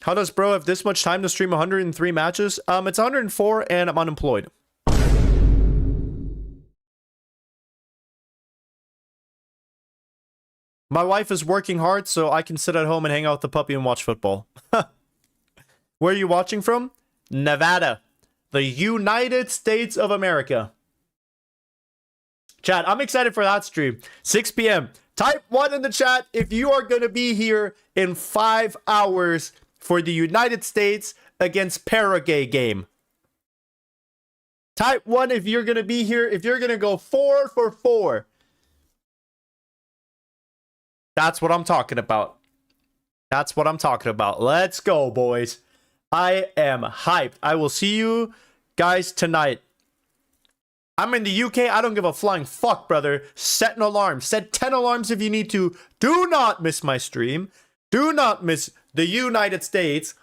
How does bro have this much time to stream 103 matches? It's 104 and I'm unemployed. My wife is working hard, so I can sit at home and hang out with the puppy and watch football. Where are you watching from? Nevada. The United States of America. Chat, I'm excited for that stream. 6 p.m. Type 1 in the chat if you are going to be here in 5 hours for the United States against Paraguay game. Type 1 if you're going to be here, if you're going to go 4 for 4. That's what I'm talking about. That's what I'm talking about. Let's go, boys. I am hyped. I will see you guys tonight. I'm in the UK. I don't give a flying fuck, brother. Set an alarm. Set 10 alarms if you need to. Do not miss my stream. Do not miss the United States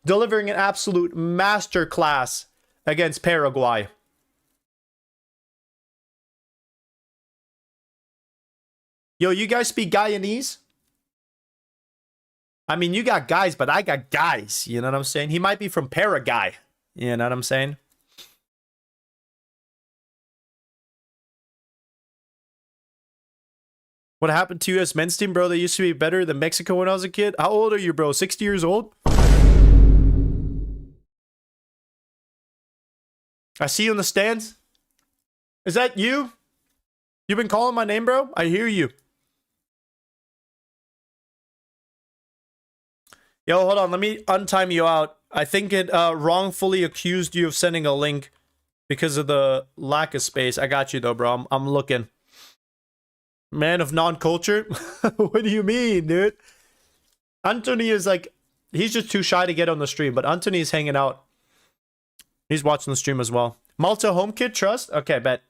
delivering an absolute masterclass against Paraguay. Yo, you guys speak Guyanese? I mean, you got guys, but I got guys. You know what I'm saying? He might be from Paraguay. You know what I'm saying? What happened to US men's team, bro? They used to be better than Mexico when I was a kid. How old are you, bro? 60 years old? I see you in the stands. Is that you? You've been calling my name, bro? I hear you. Yo, hold on. Let me untime you out. I think it wrongfully accused you of sending a link because of the lack of space. I got you, though, bro. I'm looking. Man of non-culture? What do you mean, dude? Anthony is like... He's just too shy to get on the stream, but Anthony is hanging out. He's watching the stream as well. Malta HomeKit Trust? Okay, bet.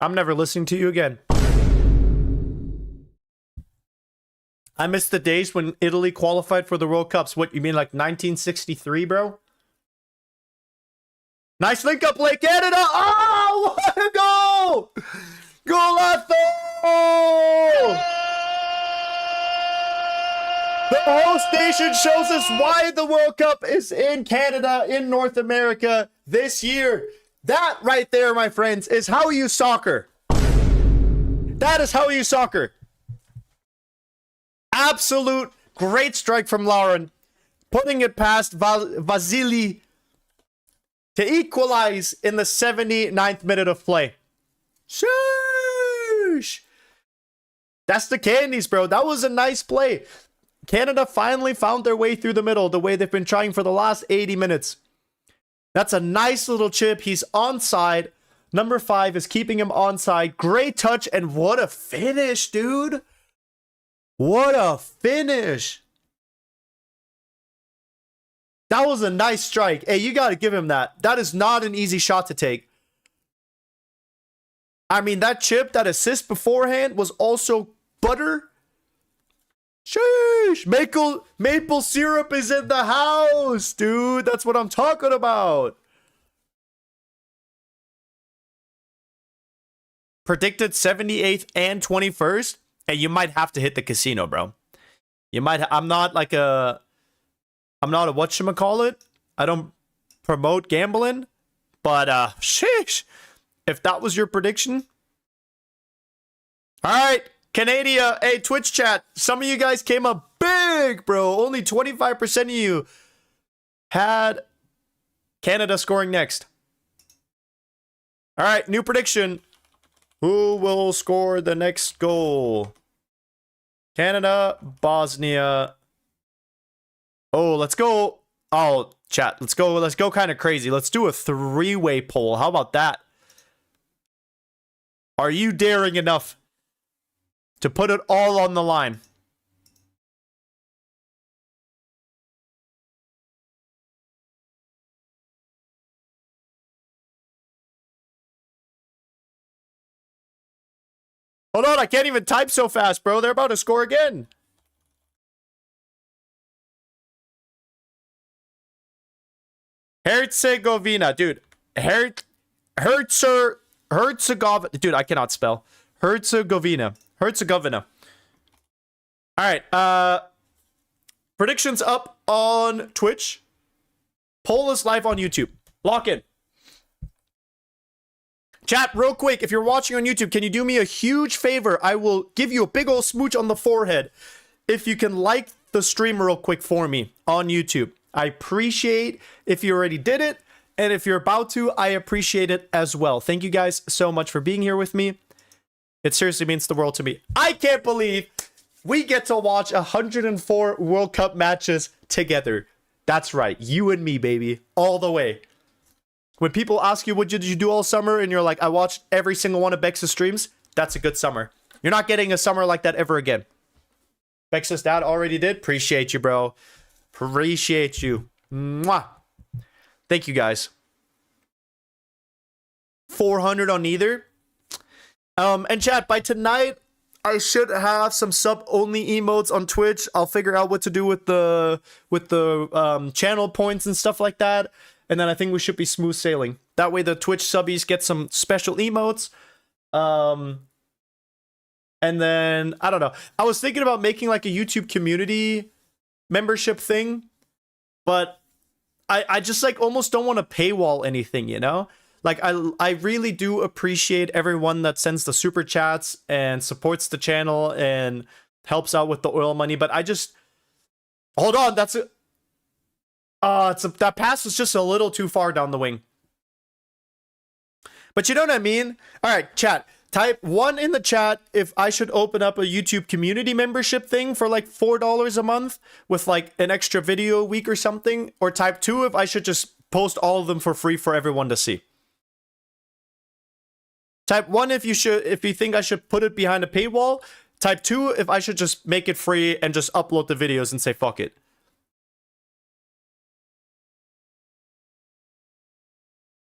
I'm never listening to you again. I miss the days when Italy qualified for the World Cups. What, you mean like 1963, bro? Nice link up, play Canada. Oh, what a goal! Golazo! The host nation shows us why the World Cup is in Canada, in North America this year. That right there, my friends, is how you soccer. That is how you soccer. Absolute great strike from Lauren. Putting it past Vasily to equalize in the 79th minute of play. Sheesh. That's the Candies, bro. That was a nice play. Canada finally found their way through the middle the way they've been trying for the last 80 minutes. That's a nice little chip. He's onside. Number 5 is keeping him onside. Great touch, and what a finish, dude. What a finish. That was a nice strike. Hey, you got to give him that. That is not an easy shot to take. I mean, that chip, that assist beforehand was also butter. Sheesh. Maple syrup is in the house, dude. That's what I'm talking about. Predicted 78th and 21st. Hey, you might have to hit the casino, bro. You might. I'm not a whatchamacallit. I don't promote gambling. But, sheesh. If that was your prediction. All right. Canada, hey, Twitch chat. Some of you guys came up big, bro. Only 25% of you had Canada scoring next. All right, new prediction. Who will score the next goal? Canada, Bosnia. Oh, let's go. Oh, chat. Let's go kind of crazy. Let's do a 3-way poll. How about that? Are you daring enough to put it all on the line. Hold on, I can't even type so fast, bro. They're about to score again. Herzegovina, dude. Herzegovina. Dude, I cannot spell. Herzegovina. All right. Predictions up on Twitch. Poll is live on YouTube. Lock in. Chat, real quick, if you're watching on YouTube, can you do me a huge favor? I will give you a big old smooch on the forehead if you can like the stream real quick for me on YouTube. I appreciate if you already did it, and if you're about to, I appreciate it as well. Thank you guys so much for being here with me. It seriously means the world to me. I can't believe we get to watch 104 World Cup matches together. That's right, you and me, baby, all the way. When people ask you, what did you do all summer? And you're like, I watched every single one of Bex's streams. That's a good summer. You're not getting a summer like that ever again. Bex's dad already did. Appreciate you, bro. Appreciate you. Mwah. Thank you, guys. 400 on either. And chat, by tonight, I should have some sub-only emotes on Twitch. I'll figure out what to do with the channel points and stuff like that. And then I think we should be smooth sailing. That way the Twitch subbies get some special emotes. And then, I don't know. I was thinking about making like a YouTube community membership thing. But I just like almost don't want to paywall anything, you know? Like I really do appreciate everyone that sends the super chats and supports the channel and helps out with the oil money. But I just... Hold on, that's it. That pass was just a little too far down the wing. But you know what I mean? All right, chat. Type 1 in the chat if I should open up a YouTube community membership thing for like $4 a month with like an extra video a week or something. Or type 2 if I should just post all of them for free for everyone to see. Type 1 if you think I should put it behind a paywall. Type 2 if I should just make it free and just upload the videos and say fuck it.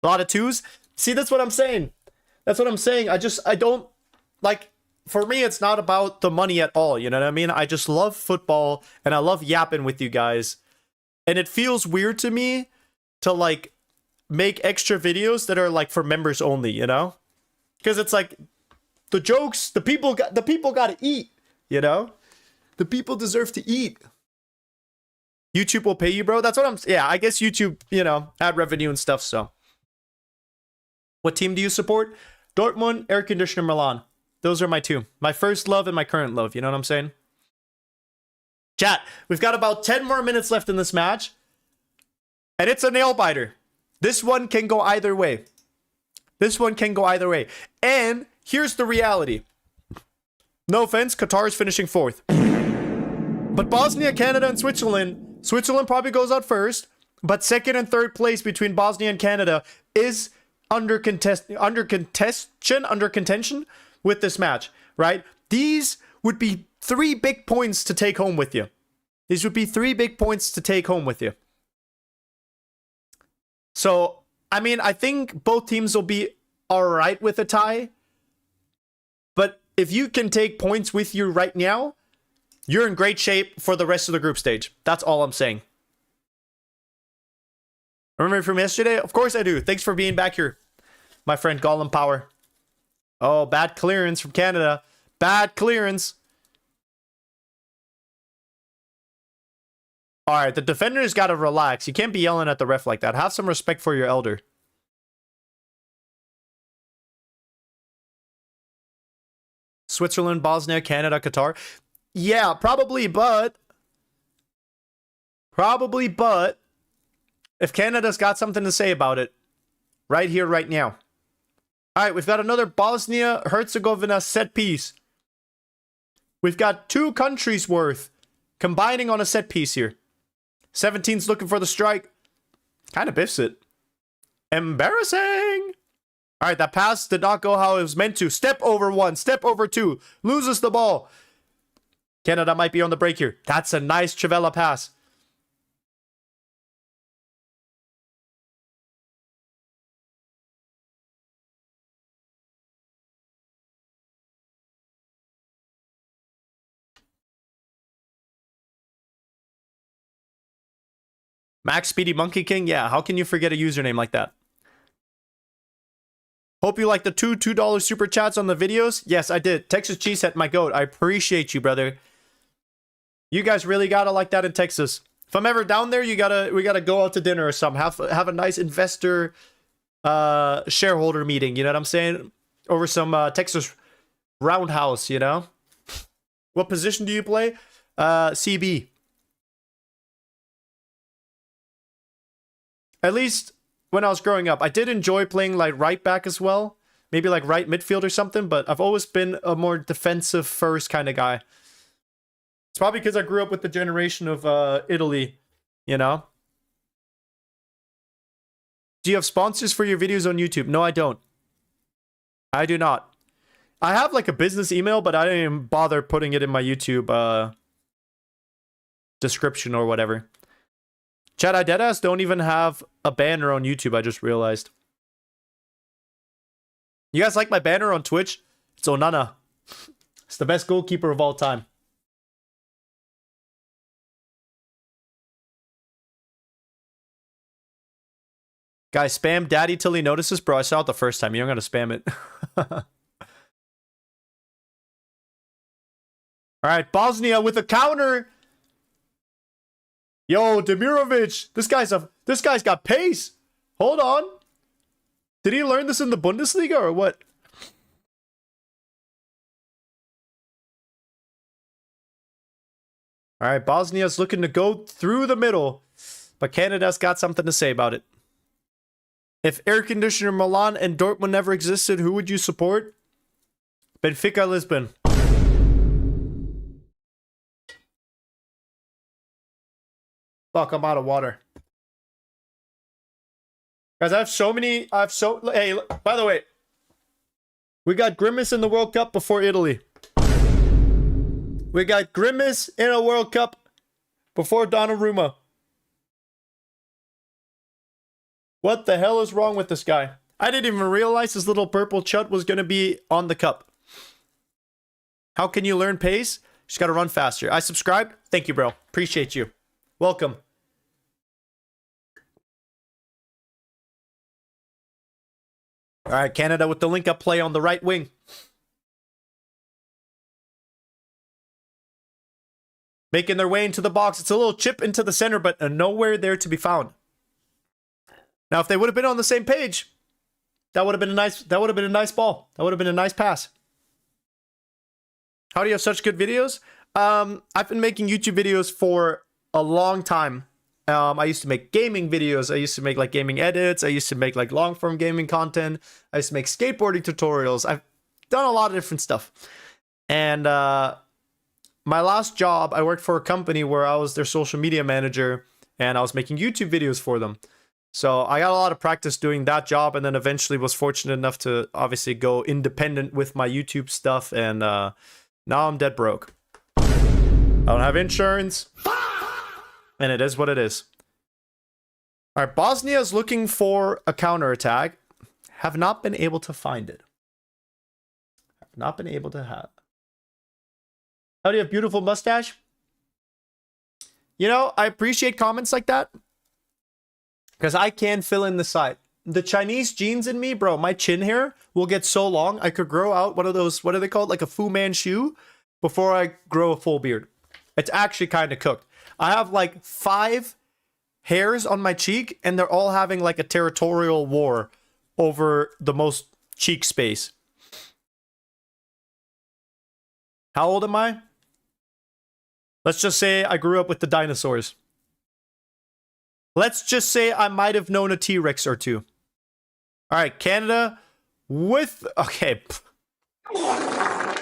A lot of 2s. See, that's what I'm saying. That's what I'm saying. I don't, like, for me, it's not about the money at all. You know what I mean? I just love football and I love yapping with you guys. And it feels weird to me to, like, make extra videos that are, like, for members only, you know? Because it's like, the jokes, the people got to eat, you know? The people deserve to eat. YouTube will pay you, bro. That's what I'm, yeah, I guess YouTube, you know, ad revenue and stuff, so. What team do you support? Dortmund, Air Conditioner, Milan. Those are my two. My first love and my current love. You know what I'm saying? Chat, we've got about 10 more minutes left in this match. And it's a nail biter. This one can go either way. This one can go either way. And here's the reality. No offense, Qatar is finishing 4th. But Bosnia, Canada, and Switzerland. Switzerland probably goes out first. But 2nd and 3rd place between Bosnia and Canada is... under contention with this match, right? These would be 3 big points to take home with you. These would be 3 big points to take home with you. So, I mean, I think both teams will be all right with a tie. But if you can take points with you right now, you're in great shape for the rest of the group stage. That's all I'm saying. Remember from yesterday? Of course I do. Thanks for being back here, my friend Gollum Power. Oh, bad clearance from Canada. Bad clearance. All right, the defender's got to relax. You can't be yelling at the ref like that. Have some respect for your elder. Switzerland, Bosnia, Canada, Qatar. Yeah, probably, but... if Canada's got something to say about it, right here, right now. All right, we've got another Bosnia-Herzegovina set piece. We've got 2 countries worth combining on a set piece here. 17's looking for the strike. Kind of biffs it. Embarrassing. All right, that pass did not go how it was meant to. Step over one, step over two, loses the ball. Canada might be on the break here. That's a nice Chavella pass. Max Speedy Monkey King? Yeah, how can you forget a username like that? Hope you like the $2 super chats on the videos. Yes, I did. Texas Cheesehead, my goat. I appreciate you, brother. You guys really gotta like that in Texas. If I'm ever down there, we gotta go out to dinner or something. Have a nice investor shareholder meeting, you know what I'm saying? Over some Texas roundhouse, you know? What position do you play? CB. At least when I was growing up, I did enjoy playing like right back as well. Maybe like right midfield or something, but I've always been a more defensive first kind of guy. It's probably because I grew up with the generation of Italy, you know? Do you have sponsors for your videos on YouTube? No, I don't. I do not. I have like a business email, but I didn't even bother putting it in my YouTube description or whatever. Chat, I deadass don't even have a banner on YouTube, I just realized. You guys like my banner on Twitch? It's Onana. It's the best goalkeeper of all time. Guys, spam daddy till he notices. Bro, I saw it the first time. You don't gotta spam it. Alright, Bosnia with a counter. Yo, Demirovic. This guy's got pace. Hold on. Did he learn this in the Bundesliga or what? Alright, Bosnia's looking to go through the middle. But Canada's got something to say about it. If air conditioner Milan and Dortmund never existed, who would you support? Benfica Lisbon. Fuck, I'm out of water. Guys, hey, by the way, we got Grimace in the World Cup before Italy. We got Grimace in a World Cup before Donnarumma. What the hell is wrong with this guy? I didn't even realize his little purple chut was going to be on the cup. How can you learn pace? Just got to run faster. I subscribed. Thank you, bro. Appreciate you. Welcome. All right, Canada with the link-up play on the right wing. Making their way into the box. It's a little chip into the center, but nowhere there to be found. Now, if they would have been on the same page, that would have been a nice. That would have been a nice ball. That would have been a nice pass. How do you have such good videos? I've been making YouTube videos for a long time. I used to make gaming videos. I used to make like gaming edits. I used to make like long form gaming content. I used to make skateboarding tutorials. I've done a lot of different stuff. And my last job, I worked for a company where I was their social media manager and I was making YouTube videos for them. So I got a lot of practice doing that job and then eventually was fortunate enough to obviously go independent with my YouTube stuff. And now I'm dead broke. I don't have insurance. And it is what it is. All right, Bosnia is looking for a counterattack. Have not been able to find it. Have not been able to have. How do you have beautiful mustache? You know, I appreciate comments like that. Because I can fill in the side. The Chinese genes in me, bro, my chin hair will get so long, I could grow out one of those, what are they called? Like a Fu Manchu before I grow a full beard. It's actually kind of cooked. I have like 5 hairs on my cheek and they're all having like a territorial war over the most cheek space. How old am I? Let's just say I grew up with the dinosaurs. Let's just say I might have known a T-Rex or two. All right, Canada with... Okay.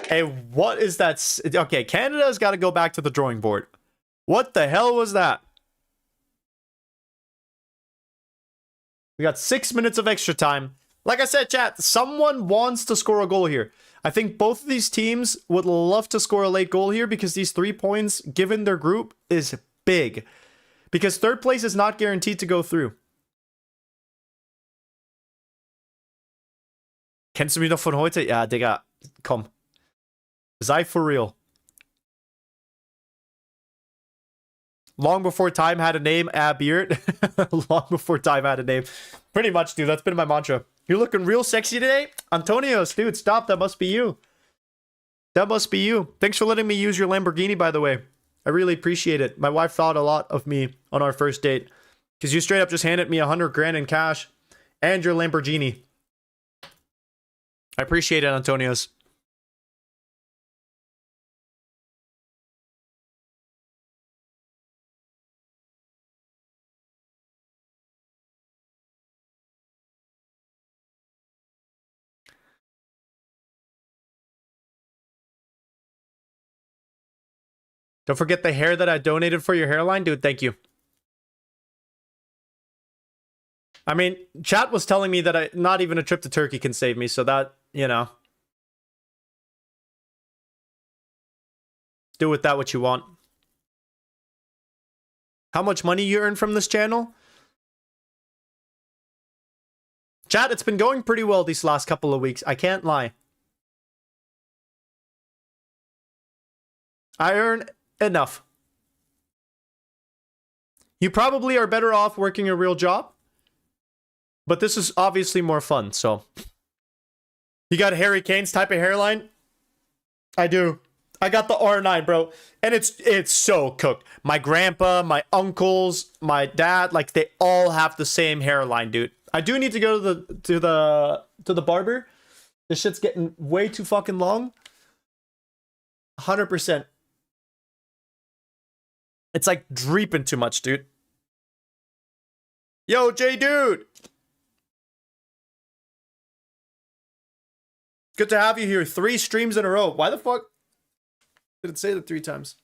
Hey, what is that? Okay, Canada's got to go back to the drawing board. What the hell was that? We got 6 minutes of extra time. Like I said, chat, someone wants to score a goal here. I think both of these teams would love to score a late goal here because these 3 points, given their group, is big. Because third place is not guaranteed to go through. Kennst du mich noch von heute? Ja, Digga, komm. Sei for real. Long before time had a name, Beard. Long before time had a name. Pretty much, dude. That's been my mantra. You're looking real sexy today? Antonios, dude, stop. That must be you. That must be you. Thanks for letting me use your Lamborghini, by the way. I really appreciate it. My wife thought a lot of me on our first date. Because you straight up just handed me 100 grand in cash. And your Lamborghini. I appreciate it, Antonios. Don't forget the hair that I donated for your hairline, dude. Thank you. I mean, chat was telling me that not even a trip to Turkey can save me, so that, you know. Do with that what you want. How much money you earn from this channel? Chat, it's been going pretty well these last couple of weeks. I can't lie. I earn enough. You probably are better off working a real job. But this is obviously more fun, so. You got Harry Kane's type of hairline? I do. I got the R9, bro. And it's so cooked. My grandpa, my uncles, my dad, like they all have the same hairline, dude. I do need to go to the barber. This shit's getting way too fucking long. 100%. It's like dreeping too much, dude. Yo, J dude. Good to have you here. 3 streams in a row. Why the fuck did it say that 3 times?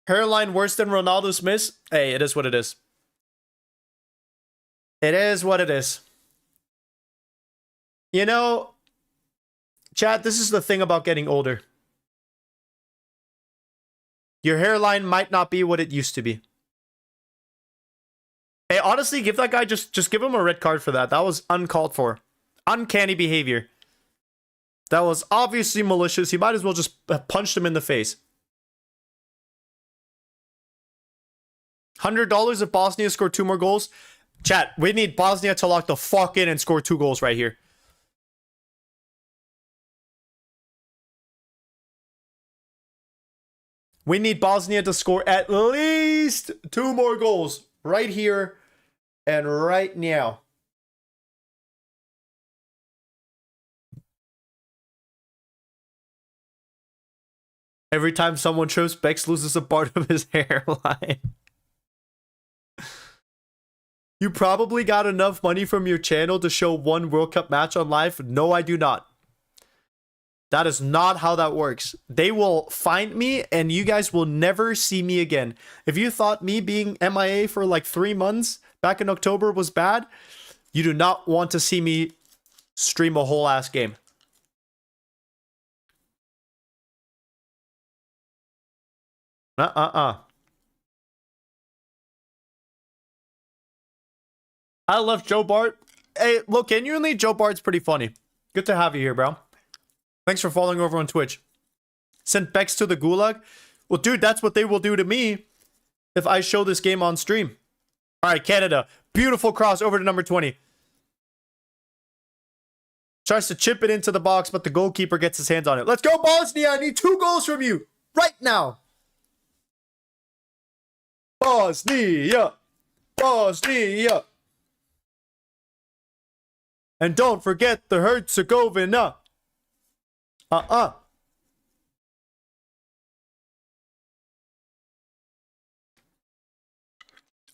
Hairline worse than Ronaldo's miss? Hey, it is what it is. It is what it is. You know, chat, this is the thing about getting older. Your hairline might not be what it used to be. Hey, honestly, give that guy just give him a red card for that. That was uncalled for. Uncanny behavior. That was obviously malicious. He might as well just punch him in the face. $100 if Bosnia scored 2 more goals. Chat, we need Bosnia to lock the fuck in and score 2 goals right here. We need Bosnia to score at least 2 more goals right here and right now. Every time someone trips, Bex loses a part of his hairline. You probably got enough money from your channel to show 1 World Cup match on live. No, I do not. That is not how that works. They will find me and you guys will never see me again. If you thought me being MIA for like 3 months back in October was bad, you do not want to see me stream a whole ass game. I love Joe Bart. Hey, look, genuinely, Joe Bart's pretty funny. Good to have you here, bro. Thanks for following over on Twitch. Sent Bex to the gulag? Well, dude, that's what they will do to me if I show this game on stream. All right, Canada. Beautiful cross over to number 20. Tries to chip it into the box, but the goalkeeper gets his hands on it. Let's go, Bosnia. I need 2 goals from you right now. Bosnia. Bosnia. And don't forget the Herzegovina.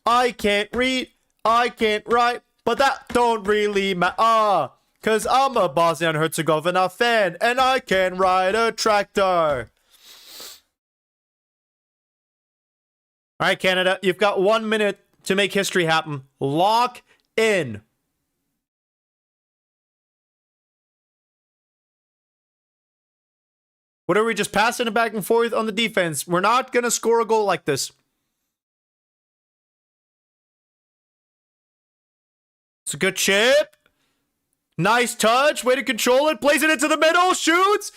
I can't read, I can't write, but that don't really matter. Cause I'm a Bosnia and Herzegovina fan, and I can ride a tractor. Alright, Canada, you've got 1 minute to make history happen. Lock in. What are we just passing it back and forth on the defense? We're not going to score a goal like this. It's a good chip. Nice touch. Way to control it. Plays it into the middle. Shoots.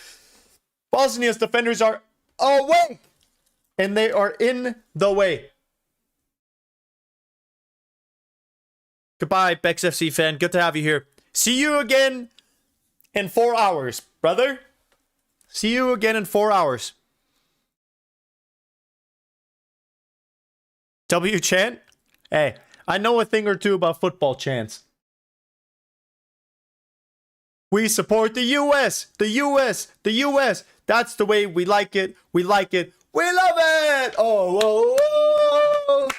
Bosnia's defenders are away. And they are in the way. Goodbye, Bex FC fan. Good to have you here. See you again in 4 hours, brother. See you again in 4 hours. W chant? Hey, I know a thing or two about football chants. We support the US, the US, the US. That's the way we like it. We like it. We love it. Oh, whoa, whoa.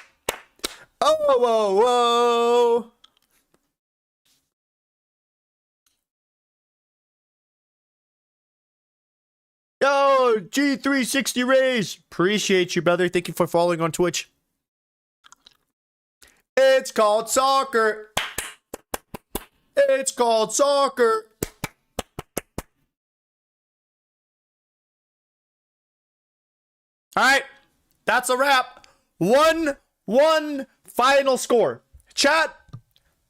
Oh, whoa, whoa. Yo, G360 Rays. Appreciate you, brother. Thank you for following on Twitch. It's called soccer. It's called soccer. All right, that's a wrap. 1-1 final score. Chat,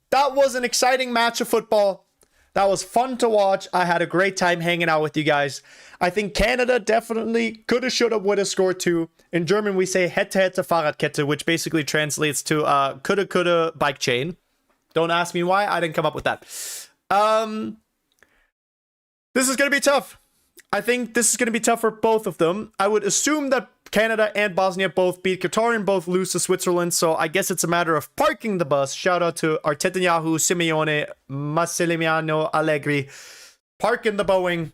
that was an exciting match of football. That was fun to watch. I had a great time hanging out with you guys. I think Canada definitely coulda, shoulda, woulda scored two. In German, we say hätte, hätte, Fahrradkette, which basically translates to coulda, coulda, bike chain. Don't ask me why. I didn't come up with that. This is going to be tough. I think this is going to be tough for both of them. I would assume that Canada and Bosnia both beat Qatar and both lose to Switzerland, so I guess it's a matter of parking the bus. Shout out to Artetanahu, Simeone, Massimiliano Allegri. Parking the Boeing.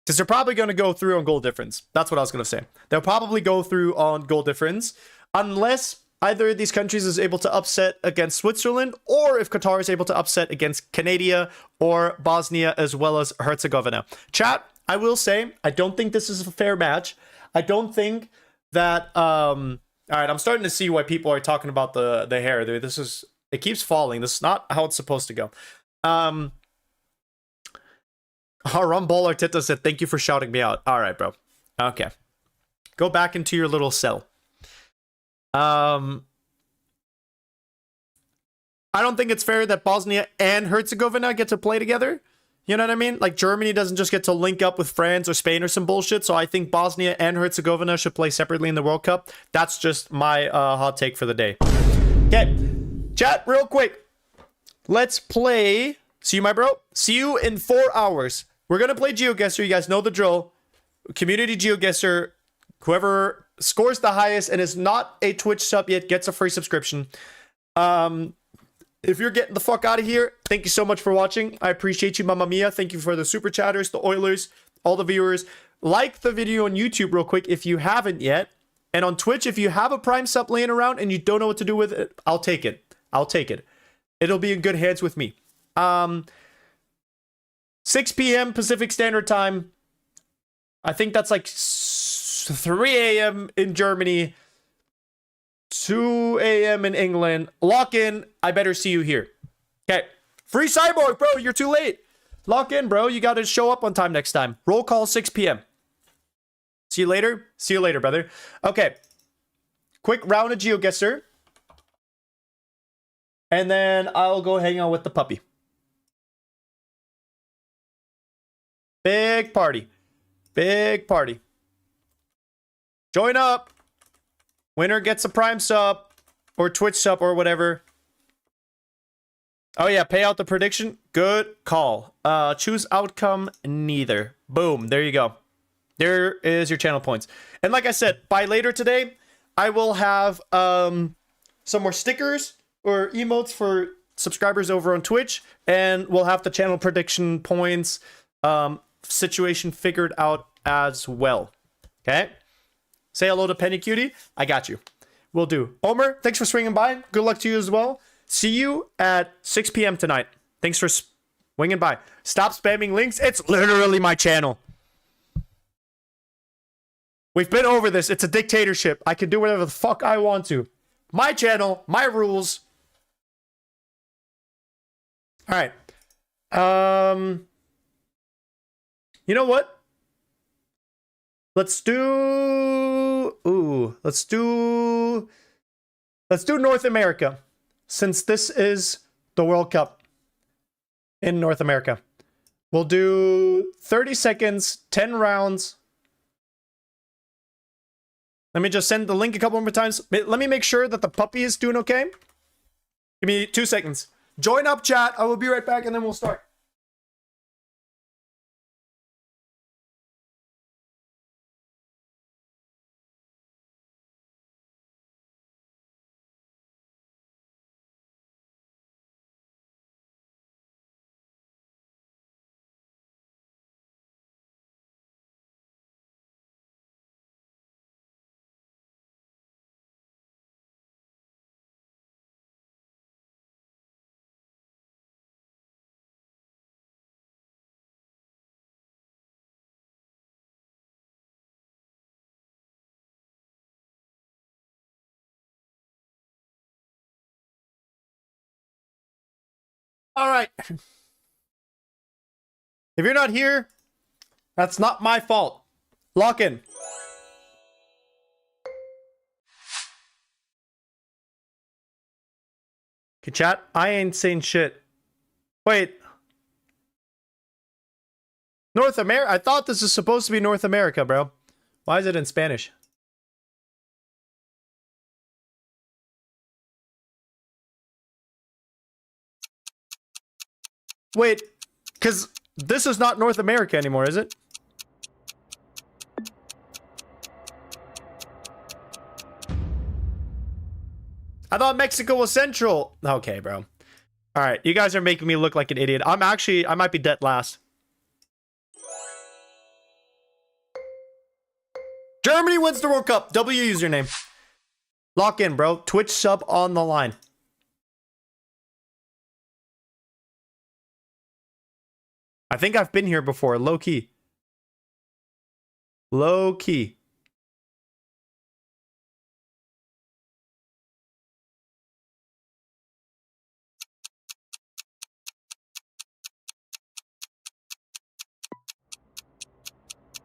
Because they're probably going to go through on goal difference. That's what I was going to say. They'll probably go through on goal difference unless either of these countries is able to upset against Switzerland, or if Qatar is able to upset against Canada or Bosnia as well as Herzegovina. Chat, I will say, I don't think this is a fair match. I don't think that... all right, I'm starting to see why people are talking about the hair. This is... It keeps falling. This is not how it's supposed to go. Haram Ball Arteta said, thank you for shouting me out. All right, bro. Okay. Go back into your little cell. I don't think it's fair that Bosnia and Herzegovina get to play together. You know what I mean? Like, Germany doesn't just get to link up with France or Spain or some bullshit. So I think Bosnia and Herzegovina should play separately in the World Cup. That's just my hot take for the day. Okay. Chat, real quick. Let's play... See you, my bro? See you in 4 hours. We're going to play GeoGuessr. You guys know the drill. Community GeoGuessr. Whoever scores the highest and is not a Twitch sub yet gets a free subscription. If you're getting the fuck out of here, thank you so much for watching. I appreciate you, Mamma Mia. Thank you for the super chatters, the Oilers, all the viewers. Like the video on YouTube real quick if you haven't yet. And on Twitch, if you have a Prime sub laying around and you don't know what to do with it, I'll take it. I'll take it. It'll be in good hands with me. 6 p.m. Pacific Standard Time. I think that's like 3 a.m. in Germany. 2 a.m. in England. Lock in. I better see you here. Okay. Free Cyborg, bro. You're too late. Lock in, bro. You got to show up on time next time. Roll call 6 p.m. See you later. See you later, brother. Okay. Quick round of GeoGuessr. And then I'll go hang out with the puppy. Big party. Big party. Join up. Winner gets a Prime sub or Twitch sub or whatever. Oh yeah, pay out the prediction. Good call. Choose outcome, neither. Boom, there you go. There is your channel points. And like I said, by later today, I will have some more stickers or emotes for subscribers over on Twitch, and we'll have the channel prediction points situation figured out as well. Okay? Say hello to Penny Cutie. I got you. Will do. Omer, thanks for swinging by. Good luck to you as well. See you at 6 p.m. tonight. Thanks for swinging by. Stop spamming links. It's literally my channel. We've been over this. It's a dictatorship. I can do whatever the fuck I want to. My channel, my rules. All right. You know what? Let's do North America, since this is the World Cup in North America. We'll do 30 seconds, 10 rounds. Let me just send the link a couple more times. Let me make sure that the puppy is doing okay. Give me 2 seconds. Join up, chat. I will be right back, and then we'll start. All right. If you're not here, that's not my fault. Lock in. Okay, chat. I ain't saying shit. Wait. North America? I thought this is supposed to be North America, bro. Why is it in Spanish? Wait, because this is not North America anymore, is it? I thought Mexico was central. Okay, bro. All right, you guys are making me look like an idiot. I might be dead last. Germany wins the World Cup. W username. Lock in, bro. Twitch sub on the line. I think I've been here before. Low key. Low key.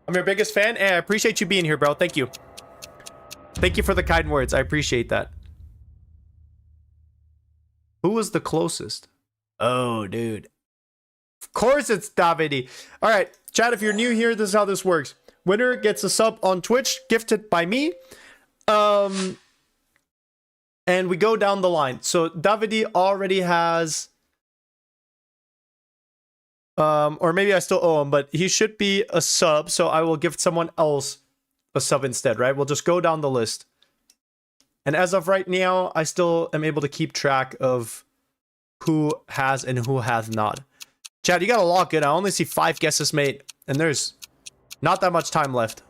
I'm your biggest fan, and I appreciate you being here, bro. Thank you. Thank you for the kind words. I appreciate that. Who was the closest? Oh, dude. Of course it's Davide. All right, chat, if you're new here, this is how this works. Winner gets a sub on Twitch, gifted by me. And we go down the line. So Davide already has... or maybe I still owe him, but he should be a sub, so I will give someone else a sub instead, right? We'll just go down the list. And as of right now, I still am able to keep track of who has and who has not. Chad, you gotta lock in. I only see 5 guesses made, and there's not that much time left.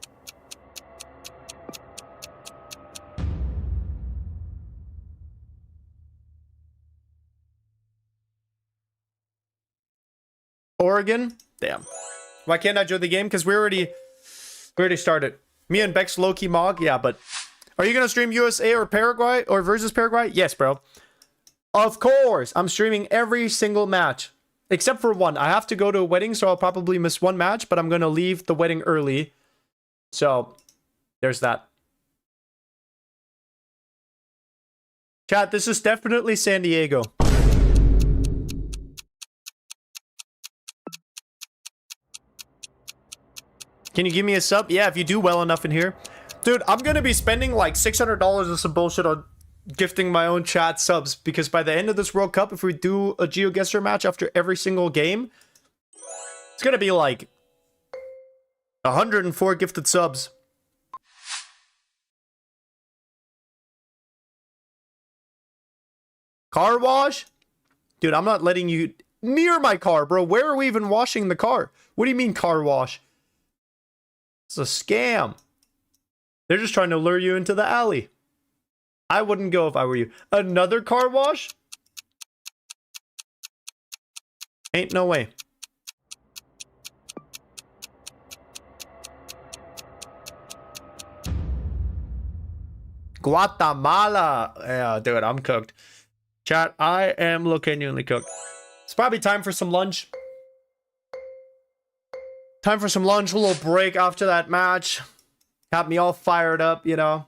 Oregon? Damn. Why can't I join the game? Because we already started. Me and Bex low-key mog? Yeah, but... Are you gonna stream USA or Paraguay? Or versus Paraguay? Yes, bro. Of course! I'm streaming every single match. Except for one. I have to go to a wedding, so I'll probably miss one match, but I'm gonna leave the wedding early. So, there's that. Chat, this is definitely San Diego. Can you give me a sub? Yeah, if you do well enough in here. Dude, I'm gonna be spending like $600 or some bullshit on gifting my own chat subs, because by the end of this World Cup, if we do a GeoGuessr match after every single game, it's gonna be like 104 gifted subs. Car wash? Dude, I'm not letting you near my car, bro. Where are we even washing the car? What do you mean car wash? It's a scam. They're just trying to lure you into the alley. I wouldn't go if I were you. Another car wash? Ain't no way. Guatemala. Yeah, dude, I'm cooked. Chat, I am genuinely cooked. probably time for some lunch. Time for some lunch, a little break after that match. Got me all fired up, you know.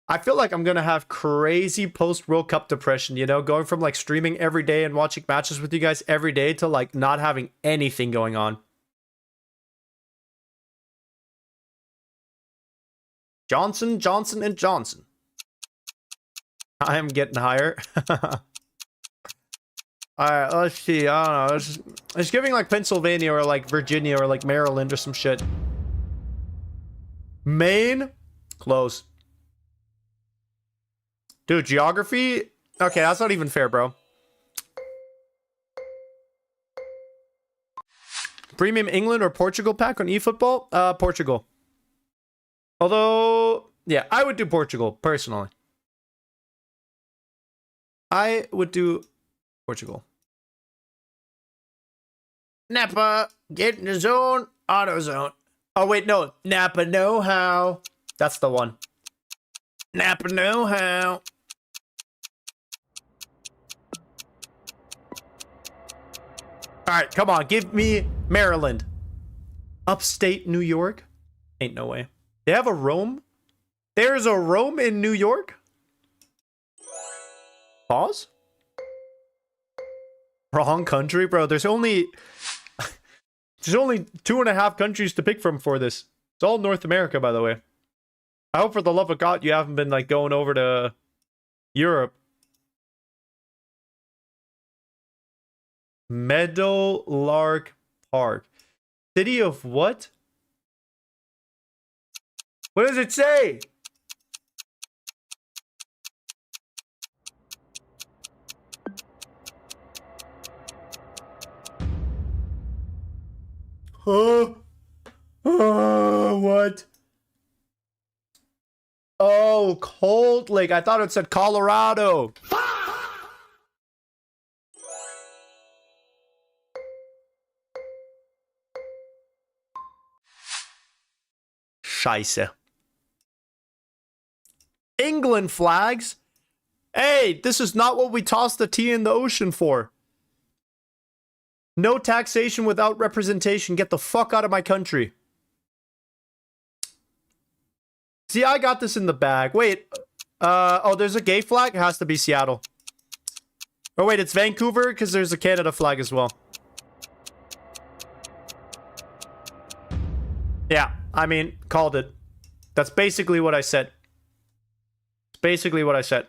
I feel like I'm gonna have crazy post-World Cup depression, you know, going from like streaming every day and watching matches with you guys every day to like not having anything going on. Johnson, Johnson, and Johnson. I am getting higher. Alright, let's see. I don't know. It's giving like Pennsylvania or like Virginia or like Maryland or some shit. Maine? Close. Dude, geography? Okay, that's not even fair, bro. Premium England or Portugal pack on eFootball? Portugal. Although, yeah, I would do Portugal, personally. I would do Portugal. Napa, get in the zone, auto zone. Oh, wait, no. Napa know-how. That's the one. Napa know-how. Alright, come on. Give me Maryland. Upstate New York? Ain't no way. They have a Rome? There's a Rome in New York? Pause? Wrong country, bro. There's only 2.5 countries to pick from for this. It's all North America, by the way. I hope for the love of God you haven't been like going over to Europe. Meadowlark Park. City of what? What does it say? Huh? What? Oh, Cold Lake. I thought it said Colorado. Scheiße. England flags? Hey, this is not what we tossed the tea in the ocean for. No taxation without representation. Get the fuck out of my country. See, I got this in the bag. Wait. Oh, there's a gay flag? It has to be Seattle. Oh, wait, it's Vancouver? Because there's a Canada flag as well. Yeah, I mean, called it. That's basically what I said. It's basically what I said.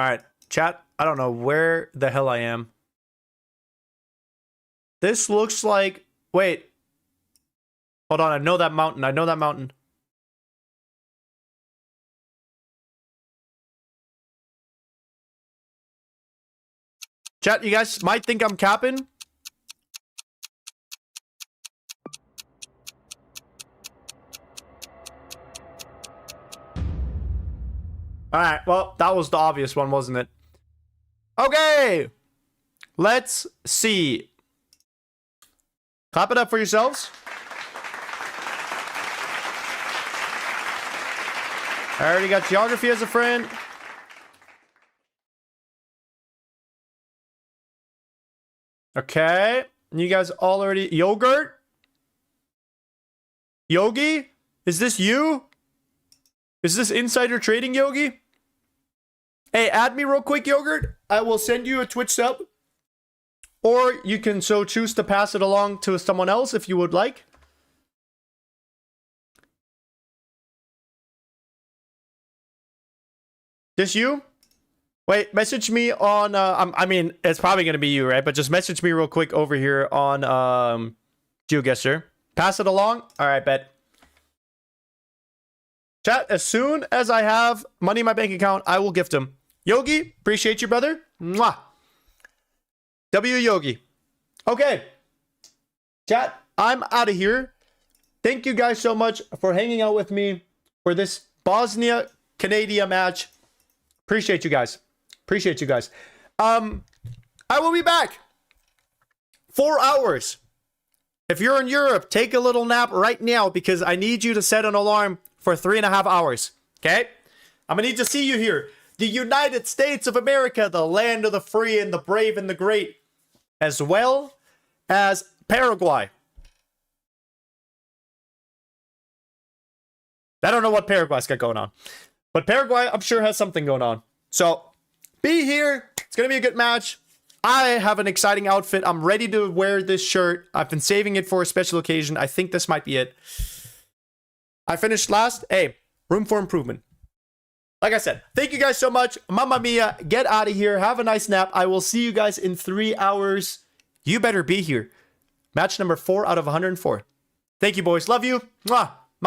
Alright, chat. I don't know where the hell I am. This looks like... Wait. Hold on, I know that mountain. I know that mountain. Chat, you guys might think I'm capping. Alright, well, that was the obvious one, wasn't it? Okay! Let's see. Clap it up for yourselves. I already got geography as a friend. Okay. You guys all already... Yogurt? Yogi? Is this you? Is this insider trading, Yogi? Hey, add me real quick, Yogurt. I will send you a Twitch sub. Or you can so choose to pass it along to someone else if you would like. This you? Wait, message me on, I mean, it's probably going to be you, right? But just message me real quick over here on, GeoGuessr. Pass it along? All right, bet. Chat, as soon as I have money in my bank account, I will gift him. Yogi, appreciate you, brother. Mwah. W Yogi. Okay. Chat, I'm out of here. Thank you guys so much for hanging out with me for this Bosnia-Canada match. Appreciate you guys. Appreciate you guys. I will be back. 4 hours. If you're in Europe, take a little nap right now because I need you to set an alarm for 3.5 hours. Okay? I'm gonna need to see you here. The United States of America, the land of the free and the brave and the great, as well as Paraguay. I don't know what Paraguay's got going on, but Paraguay, I'm sure, has something going on. So, be here. It's going to be a good match. I have an exciting outfit. I'm ready to wear this shirt. I've been saving it for a special occasion. I think this might be it. I finished last. Hey, room for improvement. Like I said, thank you guys so much. Mamma mia, get out of here. Have a nice nap. I will see you guys in 3 hours. You better be here. Match number 4 out of 104. Thank you, boys. Love you. Mwah.